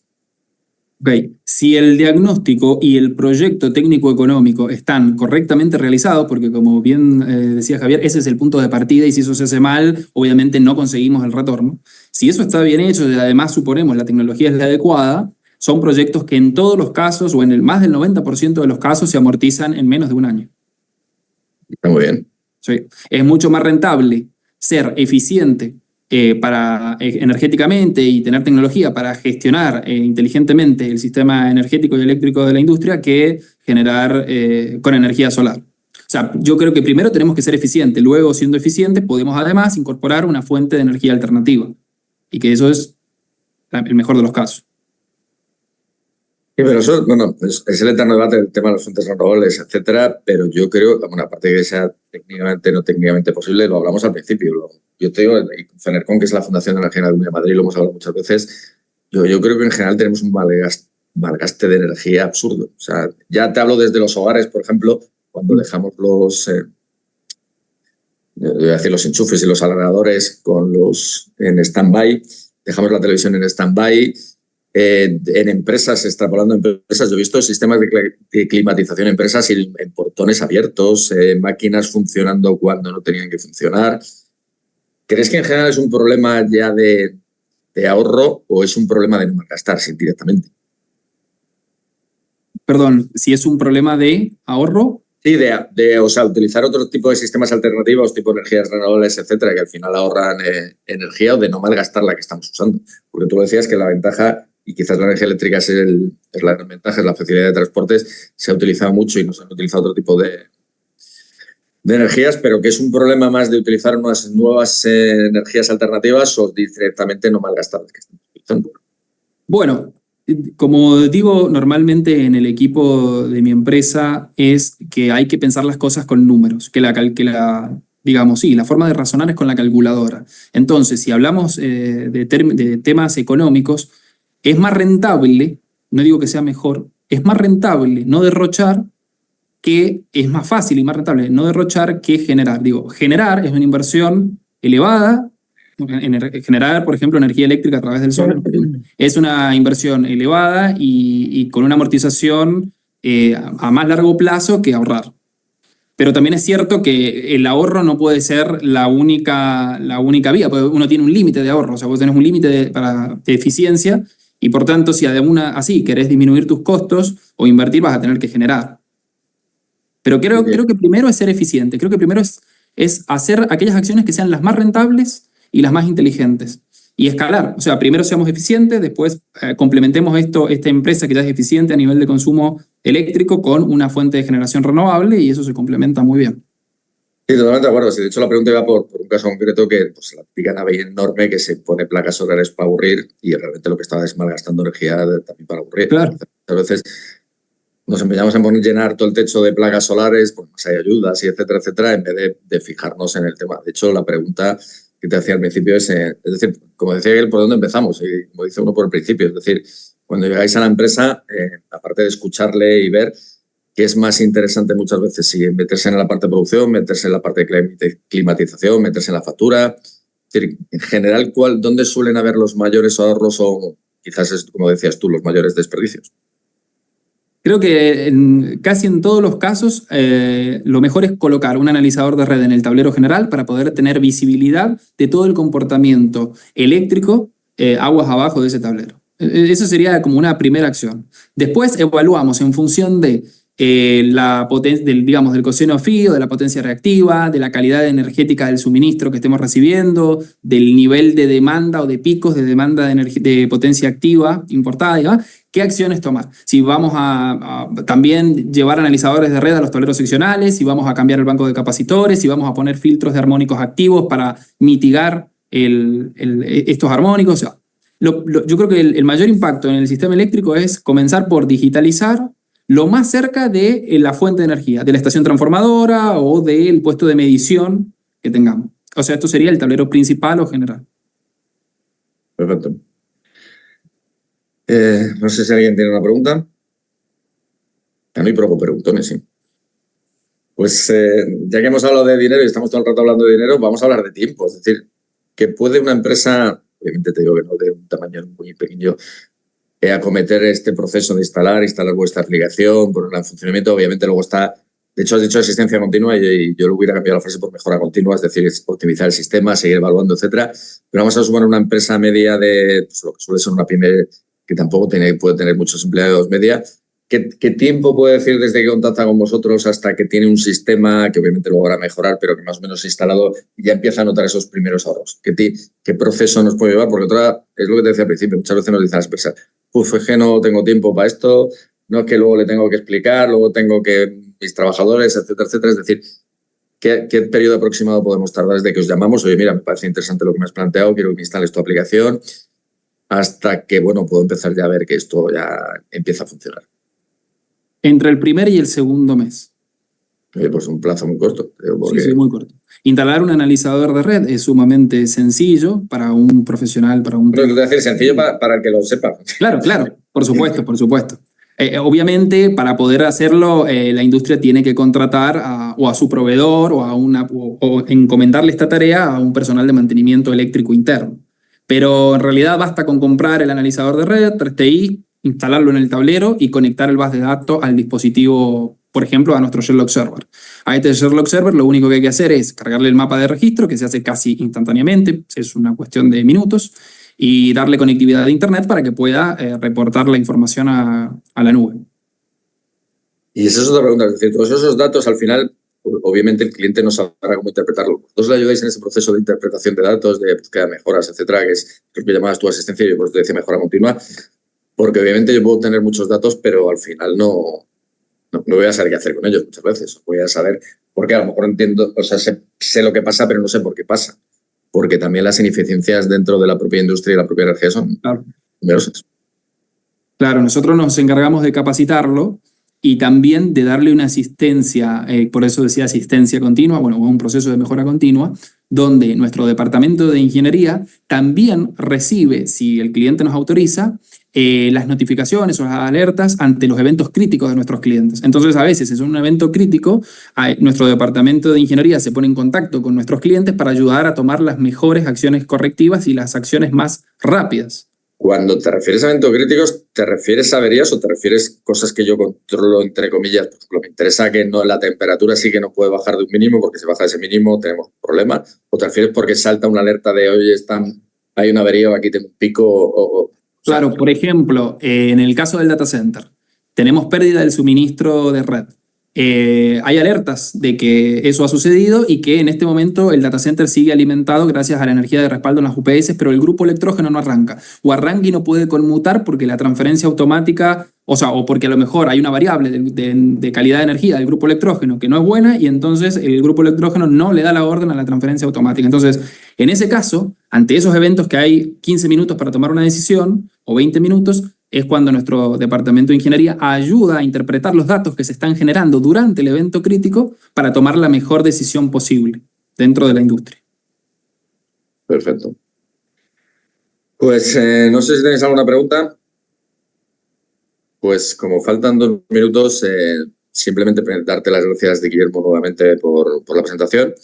Ok, si el diagnóstico y el proyecto técnico-económico están correctamente realizados, porque como bien decía Javier, ese es el punto de partida y si eso se hace mal, obviamente no conseguimos el retorno. Si eso está bien hecho y además suponemos la tecnología es la adecuada, son proyectos que en todos los casos o en el más del 90% de los casos se amortizan en menos de un año. Está muy bien. Sí. Es mucho más rentable ser eficiente energéticamente y tener tecnología para gestionar inteligentemente el sistema energético y eléctrico de la industria que generar con energía solar. O sea, yo creo que primero tenemos que ser eficientes, luego siendo eficientes podemos además incorporar una fuente de energía alternativa y que eso es el mejor de los casos. Sí, pero eso, bueno, es el eterno debate del tema de las fuentes renovables, etcétera, pero yo creo, bueno, aparte de que sea técnicamente no técnicamente posible, lo hablamos al principio. Yo te digo, y FENERCON, que es la Fundación de Energía de Madrid, lo hemos hablado muchas veces, yo creo que en general tenemos un malgaste de energía absurdo. O sea, ya te hablo desde los hogares, por ejemplo, cuando dejamos los enchufes y los alargadores en stand-by, dejamos la televisión en stand-by. En empresas, extrapolando empresas, yo he visto sistemas de climatización en empresas y en portones abiertos, máquinas funcionando cuando no tenían que funcionar. ¿Crees que en general es un problema ya de ahorro o es un problema de no malgastarse directamente? Perdón, si es un problema de ahorro. Sí, o sea, utilizar otro tipo de sistemas alternativos, tipo energías renovables, etcétera, que al final ahorran energía, o de no malgastar la que estamos usando. Porque tú decías que la ventaja, y quizás la energía eléctrica es la gran ventaja, es la facilidad de transportes, se ha utilizado mucho y no se han utilizado otro tipo de energías, pero que es un problema más de utilizar unas nuevas energías alternativas o directamente no malgastar las que estamos utilizando. Bueno, como digo normalmente en el equipo de mi empresa es que hay que pensar las cosas con números, digamos, sí, la forma de razonar es con la calculadora. Entonces, si hablamos de temas económicos, es más rentable no digo que sea mejor, es más rentable no derrochar que es más fácil y más rentable no derrochar que generar. Digo, generar es una inversión elevada, generar, por ejemplo, energía eléctrica a través del sol, es una inversión elevada y con una amortización a más largo plazo que ahorrar. Pero también es cierto que el ahorro no puede ser la única vía, porque uno tiene un límite de ahorro, o sea, vos tenés un límite de eficiencia y por tanto, si así querés disminuir tus costos o invertir, vas a tener que generar. Pero creo que primero es ser eficiente, creo que primero es hacer aquellas acciones que sean las más rentables y las más inteligentes. Y escalar, o sea, primero seamos eficientes, después complementemos esta empresa que ya es eficiente a nivel de consumo eléctrico con una fuente de generación renovable y eso se complementa muy bien. Sí, totalmente de acuerdo. Sí, de hecho, la pregunta iba por un caso concreto que pues, la típica nave enorme que se pone placas solares para aburrir y realmente lo que estaba es malgastando energía también para aburrir. Claro. A veces nos empeñamos en llenar todo el techo de placas solares, pues más hay ayudas y etcétera, en vez de fijarnos en el tema. De hecho, la pregunta que te hacía al principio es decir, como decía él, ¿por dónde empezamos? Y como dice uno por el principio, es decir, cuando llegáis a la empresa, aparte de escucharle y ver, que es más interesante muchas veces si meterse en la parte de producción, meterse en la parte de climatización, meterse en la factura. Es decir, en general, ¿dónde suelen haber los mayores ahorros o quizás, como decías tú, los mayores desperdicios? Creo que casi en todos los casos lo mejor es colocar un analizador de red en el tablero general para poder tener visibilidad de todo el comportamiento eléctrico aguas abajo de ese tablero. Eso sería como una primera acción. Después evaluamos en función de la potencia del coceno frío, de la potencia reactiva, de la calidad energética del suministro que estemos recibiendo, del nivel de demanda o de picos de demanda de potencia activa importada, ¿ya? ¿Qué acciones tomar? Si vamos a también llevar analizadores de red a los tableros seccionales, si vamos a cambiar el banco de capacitores, si vamos a poner filtros de armónicos activos para mitigar estos armónicos. O sea, yo creo que el mayor impacto en el sistema eléctrico es comenzar por digitalizar lo más cerca de la fuente de energía, de la estación transformadora o del puesto de medición que tengamos. O sea, esto sería el tablero principal o general. Perfecto. No sé si alguien tiene una pregunta. A mí poco preguntones, sí. Pues ya que hemos hablado de dinero y estamos todo el rato hablando de dinero, vamos a hablar de tiempo. Es decir, que puede una empresa, obviamente te digo que no de un tamaño muy pequeño, acometer este proceso de instalar vuestra aplicación, ponerla en funcionamiento. Obviamente luego está, de hecho has dicho asistencia continua y yo lo hubiera cambiado la frase por mejora continua, es decir, es optimizar el sistema, seguir evaluando, etcétera. Pero vamos a sumar una empresa media de pues, lo que suele ser una pyme que tampoco puede tener muchos empleados media. ¿Qué tiempo puede decir desde que contacta con vosotros hasta que tiene un sistema que obviamente luego va a mejorar, pero que más o menos instalado y ya empieza a notar esos primeros ahorros? ¿Qué proceso nos puede llevar? Porque otra, es lo que te decía al principio, muchas veces nos dicen las empresas, es que no tengo tiempo para esto, no es que luego le tengo que explicar, luego tengo que mis trabajadores, etcétera. Es decir, ¿qué periodo aproximado podemos tardar desde que os llamamos? Oye, mira, me parece interesante lo que me has planteado, quiero que me instales tu aplicación, hasta que, bueno, puedo empezar ya a ver que esto ya empieza a funcionar. Entre el primer y el segundo mes. Pues un plazo muy corto. Porque... Sí, muy corto. Instalar un analizador de red es sumamente sencillo para un profesional, para un... Pero es decir, sencillo para el que lo sepa. Claro, por supuesto. Obviamente, para poder hacerlo, la industria tiene que contratar o a su proveedor o encomendarle esta tarea a un personal de mantenimiento eléctrico interno. Pero en realidad basta con comprar el analizador de red, 3TI, instalarlo en el tablero y conectar el bus de datos al dispositivo, por ejemplo, a nuestro Sherlock Server. A este Sherlock Server lo único que hay que hacer es cargarle el mapa de registro, que se hace casi instantáneamente, es una cuestión de minutos, y darle conectividad a Internet para que pueda reportar la información a la nube. Y esa es otra pregunta, es decir, todos esos datos al final, obviamente el cliente no sabrá cómo interpretarlo. ¿Vosotros le ayudáis en ese proceso de interpretación de datos, de búsqueda de mejoras, etcétera, que es lo que llamabas tu asistencia y yo pues te decía mejora continua? Porque obviamente yo puedo tener muchos datos, pero al final no voy a saber qué hacer con ellos muchas veces. Voy a saber, porque a lo mejor entiendo, o sea, sé lo que pasa, pero no sé por qué pasa. Porque también las ineficiencias dentro de la propia industria y la propia energía son numerosas. Claro, nosotros nos encargamos de capacitarlo y también de darle una asistencia, por eso decía asistencia continua, bueno, un proceso de mejora continua, donde nuestro departamento de ingeniería también recibe, si el cliente nos autoriza, las notificaciones o las alertas ante los eventos críticos de nuestros clientes. Entonces, a veces es un evento crítico, nuestro departamento de ingeniería se pone en contacto con nuestros clientes para ayudar a tomar las mejores acciones correctivas y las acciones más rápidas. Cuando te refieres a eventos críticos, ¿te refieres a averías o te refieres a cosas que yo controlo, entre comillas? Por ejemplo, me interesa que no, la temperatura sí que no puede bajar de un mínimo, porque si baja de ese mínimo tenemos un problema. ¿O te refieres porque salta una alerta de, oye, hay una avería o aquí tengo un pico? Claro, por ejemplo, en el caso del data center, tenemos pérdida del suministro de red. Hay alertas de que eso ha sucedido y que en este momento el data center sigue alimentado gracias a la energía de respaldo en las UPS, pero el grupo electrógeno no arranca. O arranca y no puede conmutar porque la transferencia automática, o porque a lo mejor hay una variable de calidad de energía del grupo electrógeno que no es buena y entonces el grupo electrógeno no le da la orden a la transferencia automática. Entonces, en ese caso, ante esos eventos que hay 15 minutos para tomar una decisión o 20 minutos, es cuando nuestro departamento de ingeniería ayuda a interpretar los datos que se están generando durante el evento crítico para tomar la mejor decisión posible dentro de la industria. Perfecto. Pues no sé si tenéis alguna pregunta. Pues como faltan 2 minutos, simplemente darte las gracias de Guillermo nuevamente por la presentación.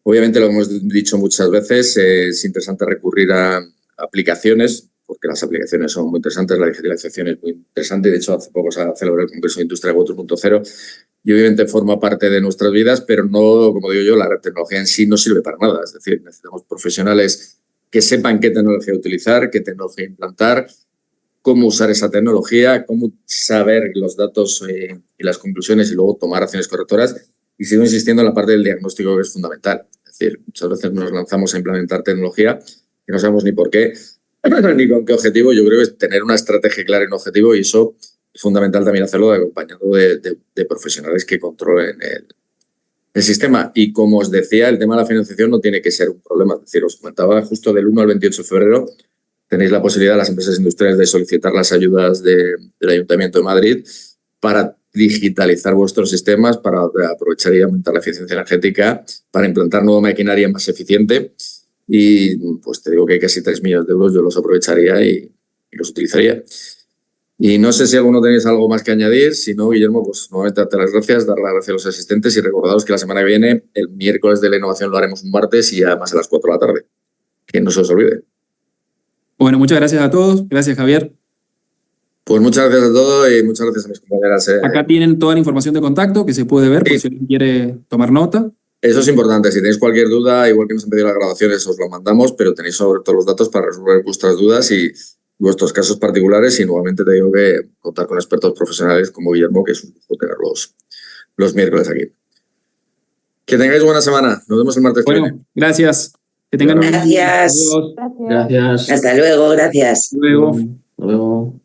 Obviamente lo hemos dicho muchas veces, es interesante recurrir a aplicaciones, porque las aplicaciones son muy interesantes, la digitalización es muy interesante, de hecho hace poco se celebró el Congreso de Industria 4.0 y obviamente forma parte de nuestras vidas, pero no, como digo yo, la tecnología en sí no sirve para nada, es decir, necesitamos profesionales que sepan qué tecnología utilizar, qué tecnología implantar, cómo usar esa tecnología, cómo saber los datos y las conclusiones y luego tomar acciones correctoras. Y sigo insistiendo en la parte del diagnóstico, que es fundamental. Es decir, muchas veces nos lanzamos a implementar tecnología que no sabemos ni por qué, ni con qué objetivo. Yo creo que es tener una estrategia clara y un objetivo, y eso es fundamental también hacerlo acompañado de profesionales que controlen el sistema. Y como os decía, el tema de la financiación no tiene que ser un problema. Es decir, os comentaba justo del 1 al 28 de febrero, tenéis la posibilidad, las empresas industriales, de solicitar las ayudas del Ayuntamiento de Madrid para digitalizar vuestros sistemas, para aprovechar y aumentar la eficiencia energética, para implantar nueva maquinaria más eficiente. Y pues te digo que hay casi 3 millones de euros, yo los aprovecharía y los utilizaría. Y no sé si alguno tenéis algo más que añadir. Si no, Guillermo, pues nuevamente darte las gracias, dar las gracias a los asistentes y recordaros que la semana que viene, el miércoles de la innovación, lo haremos un martes y además a las 4 de la tarde. Que no se os olvide. Bueno, muchas gracias a todos. Gracias, Javier. Pues muchas gracias a todos y muchas gracias a mis compañeras. Acá tienen toda la información de contacto que se puede ver por si alguien quiere tomar nota. Eso es importante. Si tenéis cualquier duda, igual que nos han pedido las grabaciones, os lo mandamos, pero tenéis sobre todo los datos para resolver vuestras dudas y vuestros casos particulares. Y nuevamente te digo que contar con expertos profesionales como Guillermo, que es un lujo tener los miércoles aquí. Que tengáis buena semana. Nos vemos el martes que viene. Gracias. Que tengan Gracias. Gracias. Hasta luego, gracias. Hasta luego. Hasta luego.